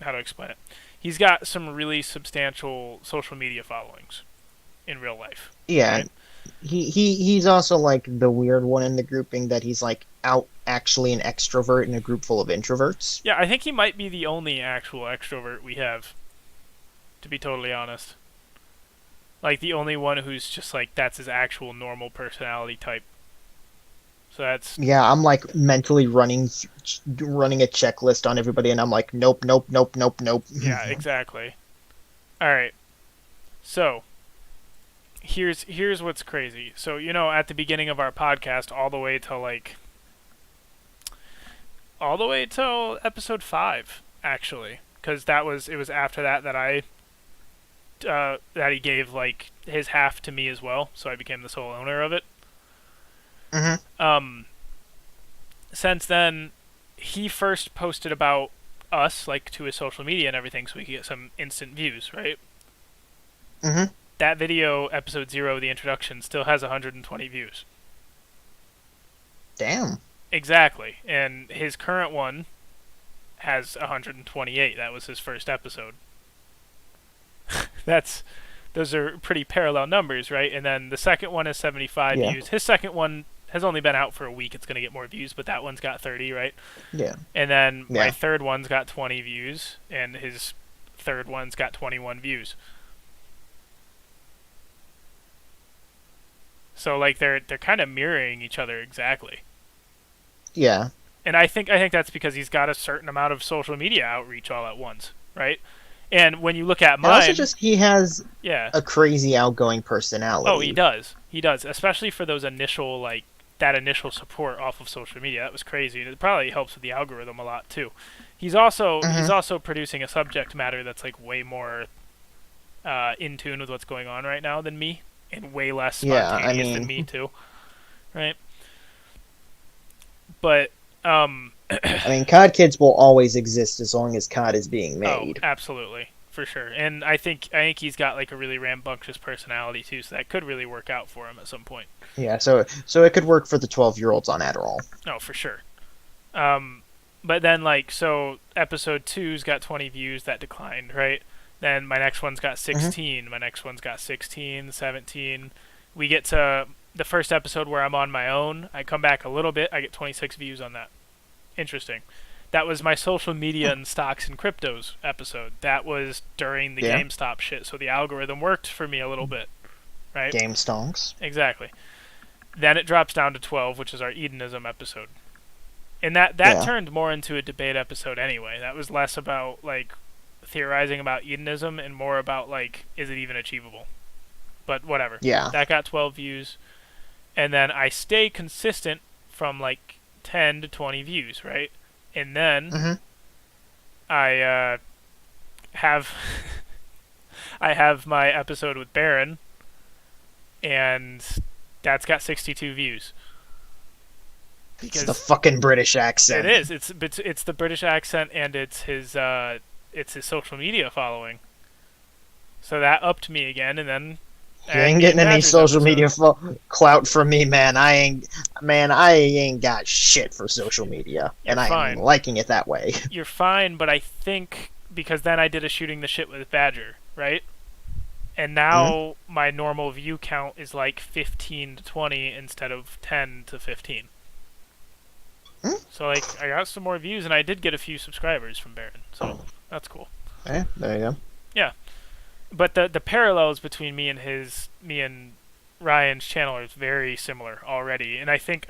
how to explain it? He's got some really substantial social media followings in real life, Yeah, right? he's also like the weird one in the grouping that he's like out actually an extrovert in a group full of introverts. Yeah, I think he might be the only actual extrovert we have, to be totally honest. Like the only one who's just like that's his actual normal personality type. So that's Yeah, I'm like mentally running a checklist on everybody, and I'm like, nope, nope, nope, nope, nope. yeah, exactly. All right. So, here's what's crazy. So, at the beginning of our podcast all the way till episode 5 actually, cuz it was after that I that he gave like his half to me as well, so I became the sole owner of it. hmm Um since then he first posted about us like to his social media and everything so we could get some instant views, right? hmm That video, episode 0, the introduction, still has 120 views. Damn. Exactly. And his current one has 128. That was his first episode. That's Those are pretty parallel numbers, right? And then the second one has 75 Yeah, views. His second one has only been out for a week. It's going to get more views, but that one's got 30, right? yeah, And then my yeah. third one's got 20 views, and his third one's got 21 views. So like they're kind of mirroring each other exactly. Yeah. And I think that's because he's got a certain amount of social media outreach all at once, right? And when you look at And also mine, just he has yeah. a crazy outgoing Oh, he personality. does. He does, especially for those initial that initial support off of social media. That was crazy, and it probably helps with the algorithm a lot too. He's hmm also producing a subject matter that's like way more in tune with what's going on right now than me, and way less Yeah, I spontaneous than me mean, too, right? But I mean, COD kids will always exist as long as COD is being oh, made. absolutely, for sure. And I think he's got like a really rambunctious personality too, so that could really work out for him at some point. Yeah, so it could work for the 12-year-olds on Adderall. Oh, for sure. Um, but then so episode two's got 20 views, that declined, right? Then my next one's got hmm 16. My next one's got 16, 17. We get to the first episode where I'm on my own. I come back a little bit. I get 26 views on that. Interesting. That was my social media and stocks and cryptos episode. That was during the Yeah, GameStop shit, so the algorithm worked for me a little bit, right? game stonks. Exactly. Then it drops down to 12, which is our Edenism episode. And that Yeah, turned more into a debate episode anyway. That was less about like theorizing about Edenism and more about like is it even achievable? But whatever. yeah. That got 12 views, and then I stay consistent from like 10 to 20 views, right? And then hmm I have I have my episode with Baron, and that's got 62 views It's the because fucking British it accent. is. It's the British accent and it's his social media following. So that upped me again, and then You add ain't me in getting any Badger's social episode. media clout from me, man. I ain't got shit for social media, You're and I am fine. liking it that way. You're fine, but I think because then I did a shooting the shit with Badger, right? And hmm now my normal view count is like 15 to 20 instead of 10 to 15. So like I got some more views, and I did get a few subscribers from Baron, so that's cool. Yeah, there you go. Yeah, but the parallels between me and Ryan's channel are very similar already, and I think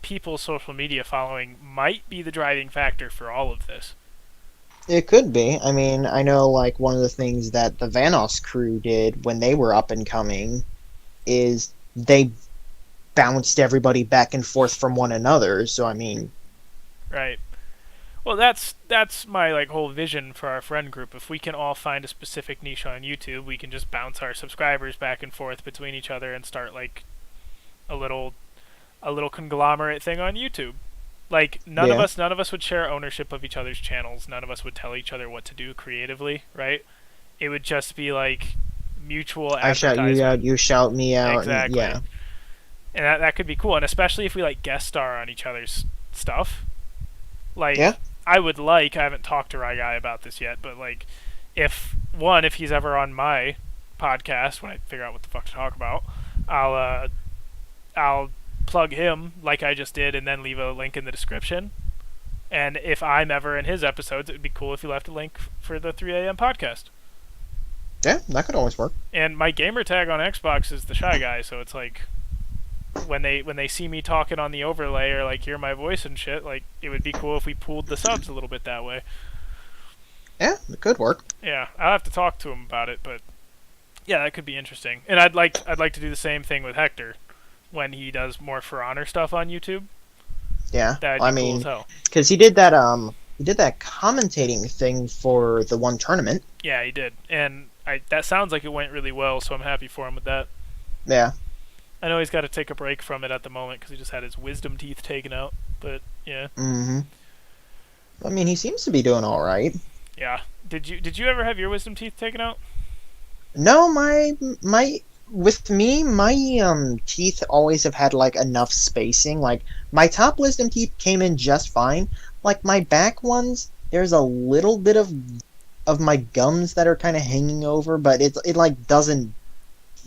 people's social media following might be the driving factor for all of this. It could be. I mean, I know like one of the things that the Vanos crew did when they were up and coming is they bounced everybody back and forth from one another. So I mean, Right. Well, that's my like whole vision for our friend group. If we can all find a specific niche on YouTube, we can just bounce our subscribers back and forth between each other and start like a little a little conglomerate thing on YouTube. Like yeah. none of us would share ownership of each other's channels. None of us would tell each other what to do creatively, right? It would just be like mutual I shout you advertisement. out, you shout me out, and Exactly. yeah, And that could be cool, and especially if we like guest star on each other's stuff. yeah. Like I haven't talked to Rai Guy about this yet, but like if he's ever on my podcast when I figure out what the fuck to talk about, I'll I'll plug him like I just did and then leave a link in the description. And if I'm ever in his episodes, it would be cool if you left a link for the 3 a.m. podcast. Yeah, that could always work. And my gamer tag on Xbox is TheShyGuy, so it's like when they see me talking on the overlay or like hear my voice and shit, like it would be cool if we pooled the subs a little bit that way. Yeah, it could work. Yeah, I'll have to talk to him about it, but yeah, that could be interesting. And I'd like to do the same thing with Hector when he does more For Honor stuff on YouTube. Yeah, That'd I be cool as mean, hell. because he did that commentating thing for the one tournament. Yeah, he did, and that sounds like it went really well. So I'm happy for him with that. Yeah. I know he's got to take a break from it at the moment because he just had his wisdom teeth taken out. But yeah, Mm-hmm. I mean, he seems to be doing all right. yeah. Did you ever have your wisdom teeth taken out? No, my with me, my teeth always have had like enough spacing. Like my top wisdom teeth came in just fine. Like my back ones, there's a little bit of my gums that are kind of hanging over, but it like doesn't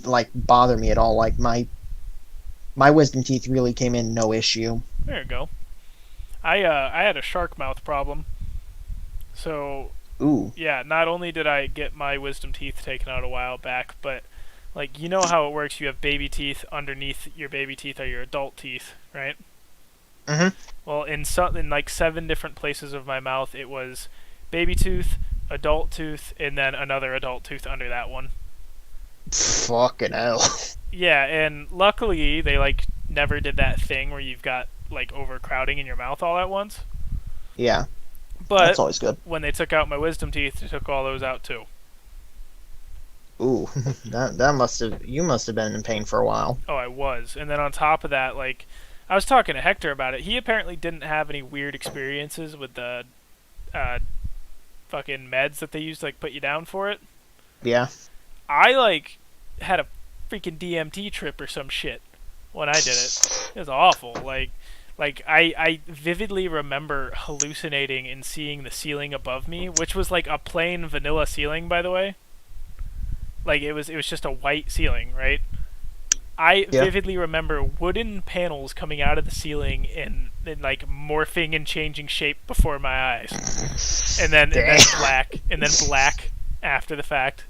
like bother me at all. Like my wisdom teeth really came in no issue. There you go. I had a shark mouth problem. So Ooh, yeah, not only did I get my wisdom teeth taken out a while back, but like you know how it works. You have baby teeth. Underneath your baby teeth are your adult teeth, right? mhm, Well, in like 7 different places of my mouth, it was baby tooth, adult tooth, and then another adult tooth under that one. fucking hell. Yeah, and luckily they like never did that thing where you've got like overcrowding in your mouth all at once. Yeah, But that's always good. when they took out my wisdom teeth, they took all those out too. Ooh, that you must have been in pain for a while. Oh, I was. And then on top of that, like I was talking to Hector about it. He apparently didn't have any weird experiences with the uh, fucking meds that they used to like put you down for it. Yeah. I like had a freaking DMT trip or some shit when I did it. It was awful. I vividly remember hallucinating and seeing the ceiling above me, which was like a plain vanilla ceiling, by the way. Like it was just a white ceiling, right? I Yeah. vividly remember wooden panels coming out of the ceiling and like morphing and changing shape before my eyes, and then Damn. black after the fact,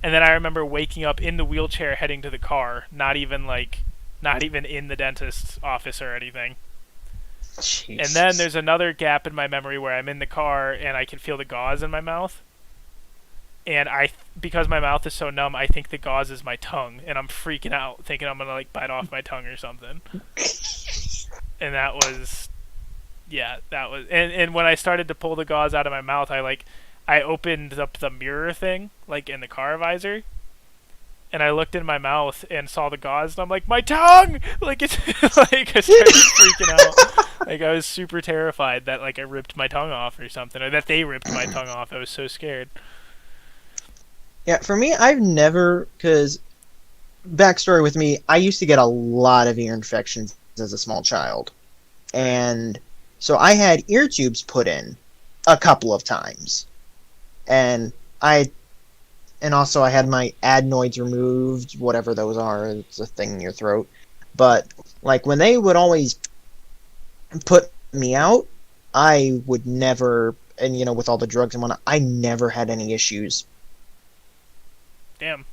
and then I remember waking up in the wheelchair heading to the car, not even in the dentist's office or anything. And then Jesus. there's another gap in my memory where I'm in the car and I can feel the gauze in my mouth, and because my mouth is so numb, I think the gauze is my tongue, and I'm freaking out, thinking I'm gonna like bite off my tongue or something. And that was, yeah, that was, and when I started to pull the gauze out of my mouth, I opened up the mirror thing, like in the car visor, and I looked in my mouth and saw the gauze, and I'm like, my tongue! Like it's like I started freaking out. Like I was super terrified that like I ripped my tongue off or something, or that they ripped my tongue off. I was so scared. Yeah, for me, I've never, because backstory with me, I used to get a lot of ear infections as a small child. And so I had ear tubes put in a couple of times. And also I had my adenoids removed, whatever those are, it's a thing in your throat. But like when they would always put me out, I would never, and with all the drugs and whatnot, I never had any issues. Damn.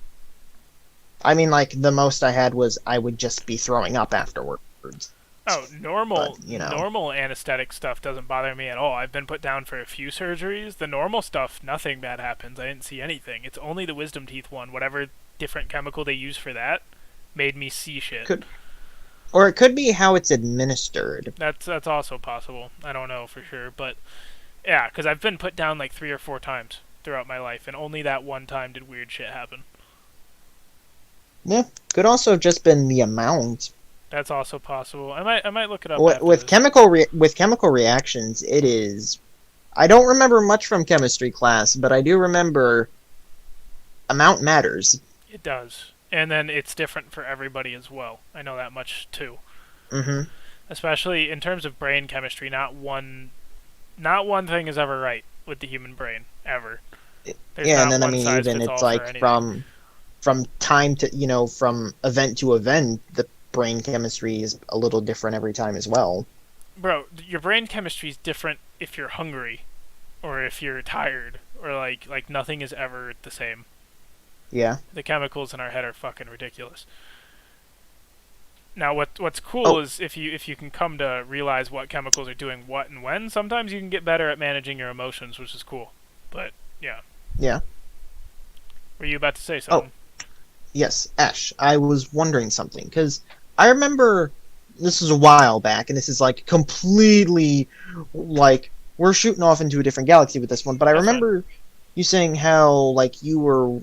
I mean, like, the most I had was I would just be throwing up afterwards. Oh, But normal anesthetic stuff doesn't bother me at all. I've been put down for a few surgeries. The normal stuff, nothing bad happens. I didn't see anything. It's only the wisdom teeth one, whatever different chemical they use for that, made me see shit. could or it could be how it's administered. That's also possible. I don't know for sure, but yeah, because I've been put down like 3 or 4 times throughout my life, and only that one time did weird shit happen. Yeah, could also have just been the amount. That's also possible. I might look it up after With this. chemical reactions, it is. I don't remember much from chemistry class, but I do remember amount matters. It does, and then it's different for everybody as well. I know that much too. Hmm. Especially in terms of brain chemistry, not one thing is ever right with the human brain ever. There's Yeah, and not then I one mean, size even fits it's all for like anything. from time to from event to event, the brain chemistry is a little different every time as well. Bro, your brain chemistry is different if you're hungry or if you're tired or like nothing is ever the same. Yeah. The chemicals in our head are fucking ridiculous. Now, what's cool Oh, is if you can come to realize what chemicals are doing what and when. Sometimes you can get better at managing your emotions, which is cool. But yeah, yeah. were you about to say Oh, something? yes, Ash. I was wondering something because I remember this was a while back, and this is like completely like we're shooting off into a different galaxy with this one. But I That's fine. remember you saying how like you were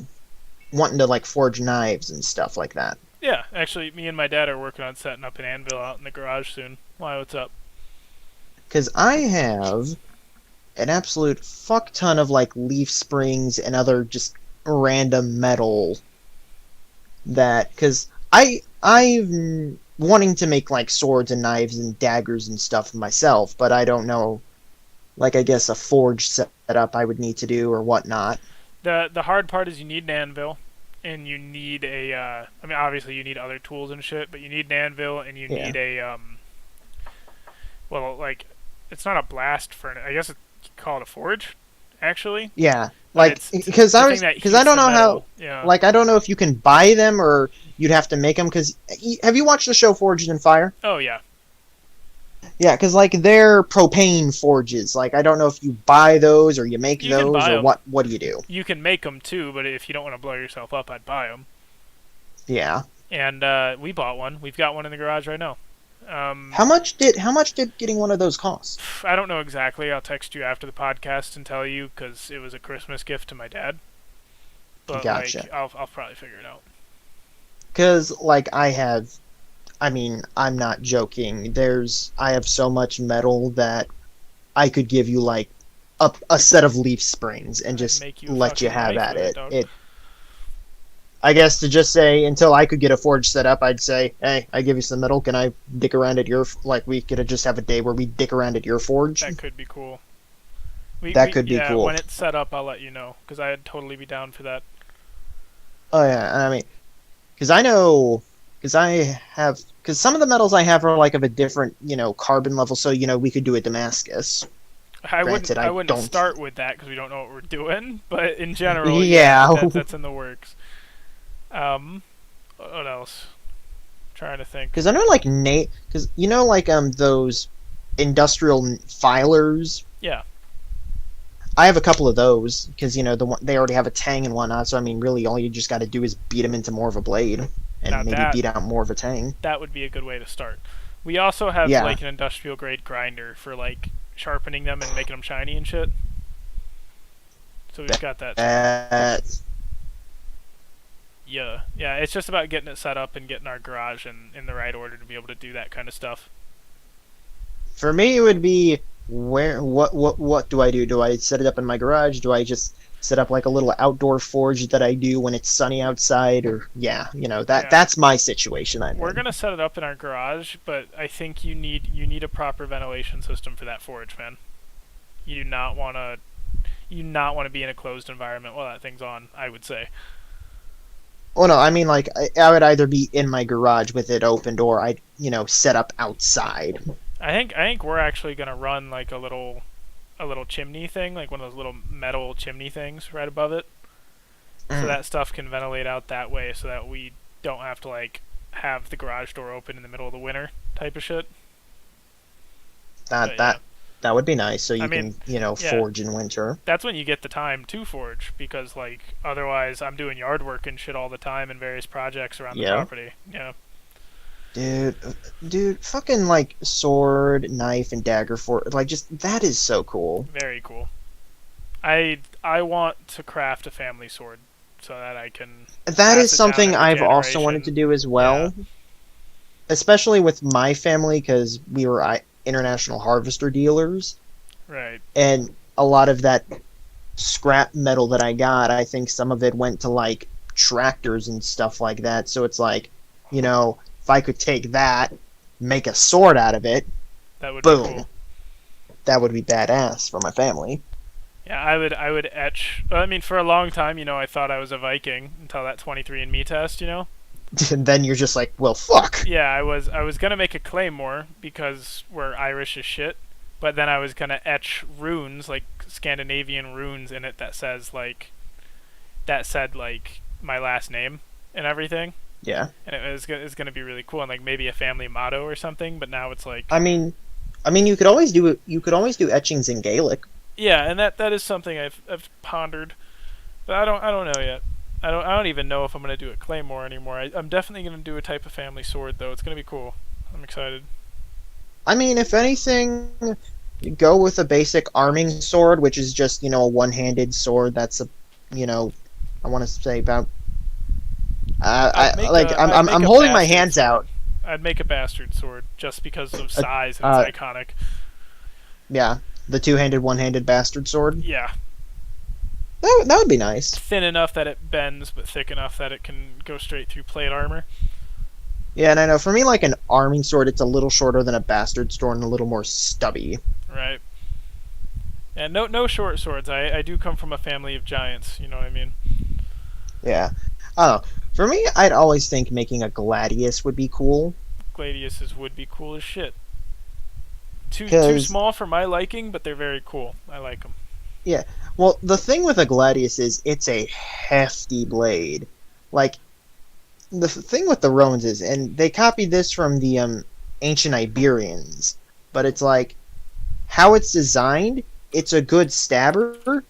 wanting to like forge knives and stuff like that. Yeah, actually, me and my dad are working on setting up an anvil out in the garage soon. Why? What's up? Because I have an absolute fuck ton of like leaf springs and other just random metal that because I'm wanting to make like swords and knives and daggers and stuff myself, but I don't know like I guess a forge setup I would need to do or whatnot. The hard part is you need an anvil, and you need a. I mean, obviously you need other tools and shit, but you need an anvil and you Yeah, need a Well, like, it's not a blast furnace. I guess you call it a forge, actually. yeah, But like it's because the I thing was that because I heats don't the know how metal. Yeah. like I don't know if you can buy them or you'd have to make them because have you watched the show Forged in Fire? Oh yeah. Yeah, because like they're propane forges. Like I don't know if you buy those or you make You can those buy or them. what do you do? You can make them too, but if you don't want to blow yourself up, I'd buy them. Yeah. And we bought one. We've got one in the garage right now. Um, How much did getting one of those cost? I don't know exactly. I'll text you after the podcast and tell you because it was a Christmas gift to my dad. But like, Gotcha. I'll probably figure it out. Because like I mean, I'm not joking. I have so much metal that I could give you like a set of leaf springs and I'd just make you a let you fucking have knife at with it, it. dog. It I guess to just say until I could get a forge set up, I'd say, hey, I give you some metal. Can I dick around at your like we could just have a day where we dick around at your forge? That could be cool. That could be Yeah. cool. When it's set up, I'll let you know because I'd totally be down for that. Oh yeah, and I mean, because I know, because some of the metals I have are like of a different, carbon level. So we could do a Damascus. I wouldn't. Granted, I I wouldn't don't. start with that because we don't know what we're doing. But in general, yeah, Yeah, that's in the works. Um, what else? Trying to think. because I know like Nate, because like those industrial filers. Yeah. I have a couple of those because the one they already have a tang and whatnot. So I mean, really, all you just got to do is beat them into more of a blade, Now and maybe that beat out more of a tang. that would be a good way to start. We also have Yeah. like an industrial grade grinder for like sharpening them and making them shiny and shit. So we've got that too. Uh, Yeah, yeah. It's just about getting it set up and getting our garage in the right order to be able to do that kind of stuff. for me, it would be what do I do? Do I set it up in my garage? Do I just set up like a little outdoor forge that I do when it's sunny outside? Or yeah, Yeah. that's my situation I'm We're in. gonna set it up in our garage, but I think you need a proper ventilation system for that forge, man. You do not want to be in a closed environment while that thing's on. I would say. Well, no, I mean like I would either be in my garage with it opened or I set up outside. I think we're actually gonna run like a little chimney thing, like one of those little metal chimney things right above it, so Mm. that stuff can ventilate out that way, so that we don't have to like have the garage door open in the middle of the winter type of shit. That But yeah, that that would be nice. So I you mean, can, yeah, forge in winter. that's when you get the time to forge because like otherwise I'm doing yard work and shit all the time and various projects around the Yeah. property. Yeah, Dude, fucking like sword, knife, and dagger for like just that is so cool. very cool. I want to craft a family sword so that I can That pass is it down something every I've also wanted to generation. do as Yeah, well, especially with my family because we were international harvester dealers, right. and a lot of that scrap metal that I got, I think some of it went to like tractors and stuff like that. So it's like, if I could take that, make a sword out of it, That would be boom, cool. that would be badass for my family. Yeah, I would etch. I mean, for a long time, I thought I was a Viking until that 23andMe test. And then you're just like, well, fuck. Yeah, I was gonna make a claymore because we're Irish as shit, but then I was gonna etch runes like Scandinavian runes in it that said like my last name and everything, Yeah. and it's gonna be really cool and like maybe a family motto or something. But now it's I like mean, you could always do it. You could always do etchings in Gaelic. yeah, and that is something I've pondered, but I don't know yet. I don't even know if I'm gonna do a claymore anymore. I'm definitely gonna do a type of family sword though. It's gonna be cool. I'm excited. I mean, if anything, go with a basic arming sword, which is just a one-handed sword. That's you know, I want to say about. I'd I make like. a I'm I'd I'm make I'm a holding my bastard hands sword. out. I'd make a bastard sword just because of Uh, size and it's uh, iconic. yeah, the two-handed, one-handed bastard sword. Yeah, That would be nice. thin enough that it bends, but thick enough that it can go straight through plate armor. Yeah, and I know for me, like an arming sword, it's a little shorter than a bastard sword and a little more stubby. Right. And no short swords. I do come from a family of giants. You know what I mean? Yeah. I don't know. For me, I'd always think making a gladius would be cool. Gladiuses would be cool as shit. Too Because, small for my liking, but they're very cool. I like them. yeah. Well, the thing with a gladius is it's a hefty blade. Like, the thing with the Romans is, and they copied this from the ancient Iberians, but it's like, how it's designed, it's a good stabber,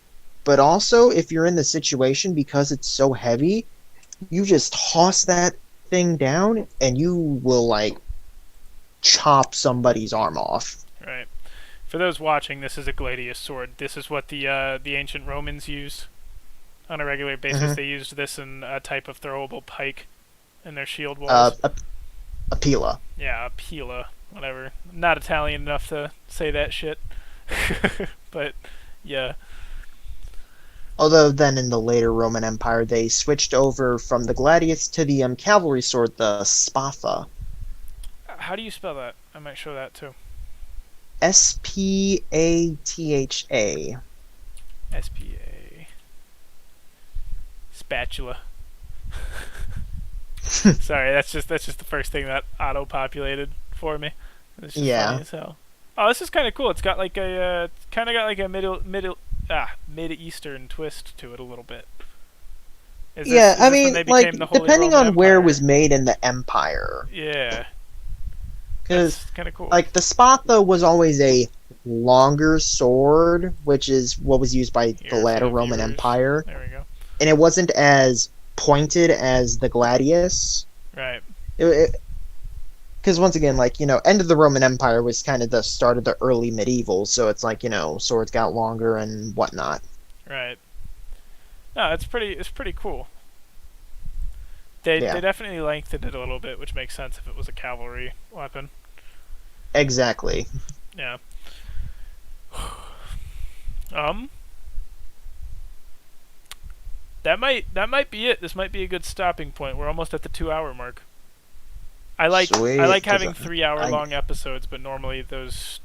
but also, if you're in the situation, because it's so heavy, you just toss that thing down and you will, like, chop somebody's arm off. Right. For those watching, this is a gladius sword. This is what the ancient Romans used on a regular basis. Hmm. They used this in a type of throwable pike in their shield Uh, walls. a pila. Yeah, a pila, whatever. I'm not Italian enough to say that shit, but yeah. Although then in the later Roman Empire, they switched over from the gladius to the cavalry sword, the spatha. How do you spell that? I might show that too. Spatha. SPA spatula. Sorry, that's just the first thing that auto populated for me. It's just Yeah. funny as hell. Oh, this is kind of cool. It's got like kind of got like a mid eastern twist to it a little bit. Yeah, Is I this when mean, they like, became the Holy depending Roman on where it Empire? was made in the empire. Yeah, Because, that's kind of cool. like, the spatha was always a longer sword, which is what was used by the Here for later the Roman viewers. Empire. There we go. And it wasn't as pointed as the gladius. Right. Because once again, like, end of the Roman Empire was kind of the start of the early medieval, so it's like, swords got longer and whatnot. Right. No, it's pretty cool. They Yeah, definitely lengthened it a little bit, which makes sense if it was a cavalry weapon. exactly. Yeah. Um. That might be it. This might be a good stopping point. We're almost at the 2 hour mark. Sweet. I like 'Cause having 3 hour I, long episodes, but normally those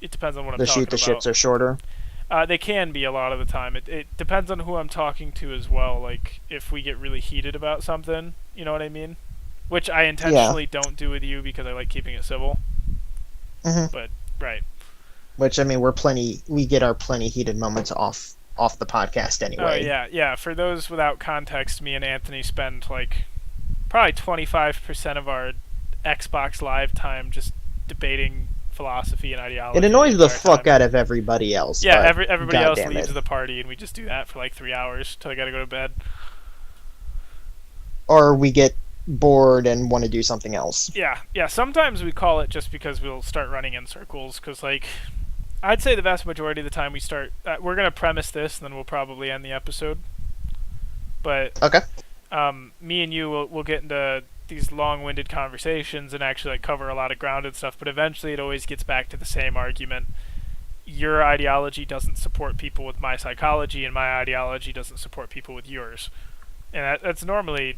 it depends on what I'm the shoot talking the about. shits are shorter. They can be a lot of the time. It depends on who I'm talking to as well. Like if we get really heated about something, you know what I mean? Which I Yeah. intentionally don't do with you because I like keeping it civil. Hmm. But right. Which, I mean, we get our plenty heated moments off the podcast Oh anyway. yeah. For those without context, me and Anthony spend like probably 25% of our Xbox Live time just debating philosophy and ideology. It annoys the entire fuck time. out of everybody else. Yeah, but everybody else goddamn leaves it. the party, and we just do that for like 3 hours till I gotta go to bed. Or we get bored and want to do something else. Yeah. Sometimes we call it just because we'll start running in circles. Because like, I'd say the vast majority of the time we start, we're gonna premise this, and then we'll probably end the episode. But Okay. me and you will get into these long-winded conversations and actually like cover a lot of ground and stuff. But eventually, it always gets back to the same argument. Your ideology doesn't support people with my psychology, and my ideology doesn't support people with yours. And that's normally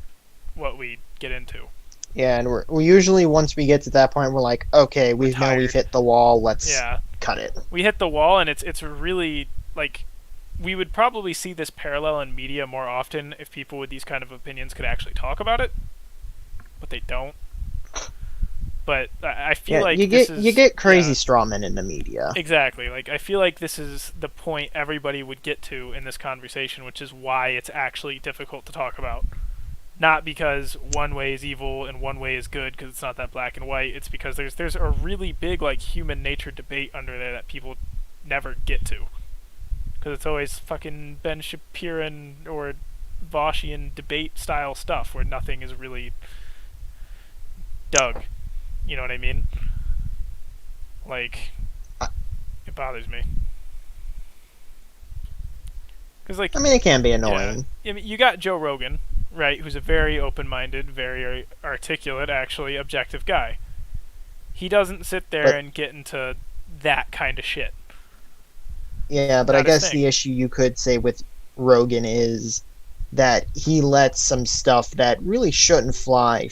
what we get into. Yeah, and we usually, once we get to that point, we're like, okay, we've hit the wall. Let's cut it. We hit the wall, and it's really like, we would probably see this parallel in media more often if people with these kind of opinions could actually talk about it, but they don't. But I feel like you get crazy straw men in the media. Exactly. Like, I feel like this is the point everybody would get to in this conversation, which is why it's actually difficult to talk about. Not because one way is evil and one way is good, because it's not that black and white. It's because there's a really big like human nature debate under there that people never get to. Because it's always fucking Ben Shapiran or Voshian debate style stuff where nothing is really dug. You know what I mean? Like, it bothers me. Cause like, I mean, it can be annoying. Yeah, I mean, you got Joe Rogan, right, who's a very open-minded, very articulate, actually objective guy. He doesn't sit there and get into that kind of shit. Yeah, but I guess the issue you could say with Rogan is that he lets some stuff that really shouldn't fly.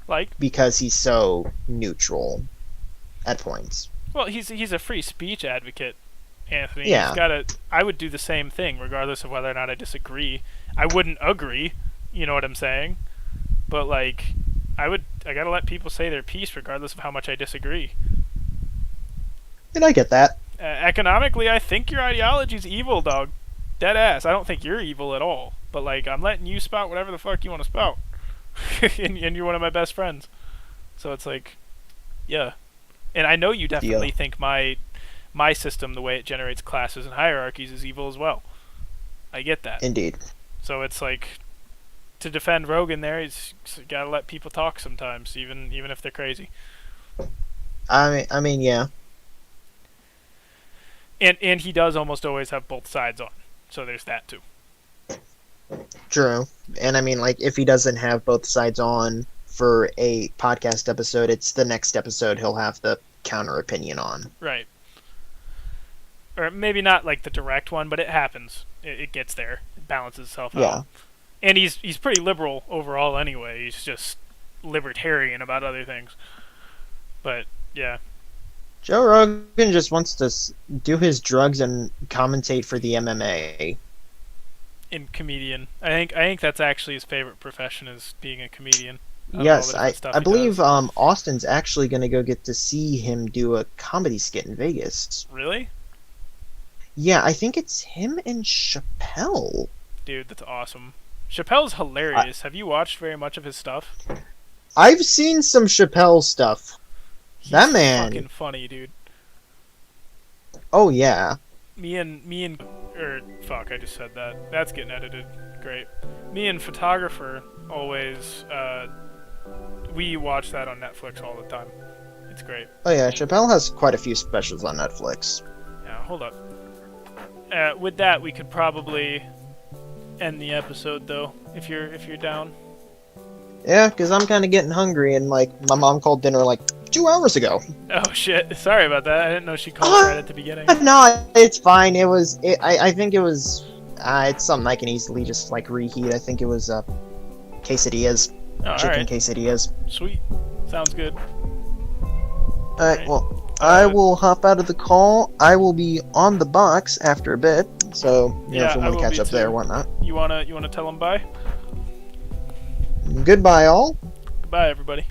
Like? Because he's so neutral at points. Well, he's a free speech advocate, Anthony. Yeah. He's gotta, I would do the same thing, regardless of whether or not I disagree. I wouldn't agree, you know what I'm saying? But, like, I gotta let people say their piece, regardless of how much I disagree. And I get that. Economically, I think your ideology's evil, dog. Dead ass. I don't think you're evil at all. But, like, I'm letting you spout whatever the fuck you want to spout. and you're one of my best friends. So it's like, yeah. And I know you definitely think my system, the way it generates classes and hierarchies, is evil as well. I get that. Indeed. So it's like, to defend Rogan there, he's gotta let people talk sometimes, even if they're crazy. I mean, yeah. And he does almost always have both sides on. So there's that too. True. And I mean, like, if he doesn't have both sides on for a podcast episode, it's the next episode he'll have the counter opinion on. Right. Or maybe not like the direct one, but it happens. It gets there. It balances itself out. And he's pretty liberal overall anyway. He's just libertarian about other things. But, yeah. Joe Rogan just wants to do his drugs and commentate for the MMA. In comedian. I think that's actually his favorite profession, is being a comedian. Yes, I believe Austin's actually going to go get to see him do a comedy skit in Vegas. Really? Yeah, I think it's him and Chappelle. Dude, that's awesome. Chappelle's hilarious. Have you watched very much of his stuff? I've seen some Chappelle stuff. That man, fucking funny, dude. Oh yeah. I just said that. That's getting edited. Great. Me and Photographer always, we watch that on Netflix all the time. It's great. Oh yeah, Chappelle has quite a few specials on Netflix. Yeah, hold up. With that, we could probably end the episode, though, if you're down. Yeah, because I'm kind of getting hungry, and like my mom called dinner like 2 hours ago. Oh shit! Sorry about that. I didn't know she called right at the beginning. No, it's fine. I think it was. It's something I can easily just like reheat. I think it was quesadillas, chicken quesadillas. Sweet. Sounds good. All right. Well, I will hop out of the call. I will be on the box after a bit, so if you want to catch up there or whatnot. You wanna tell them bye? Goodbye, all. Goodbye, everybody.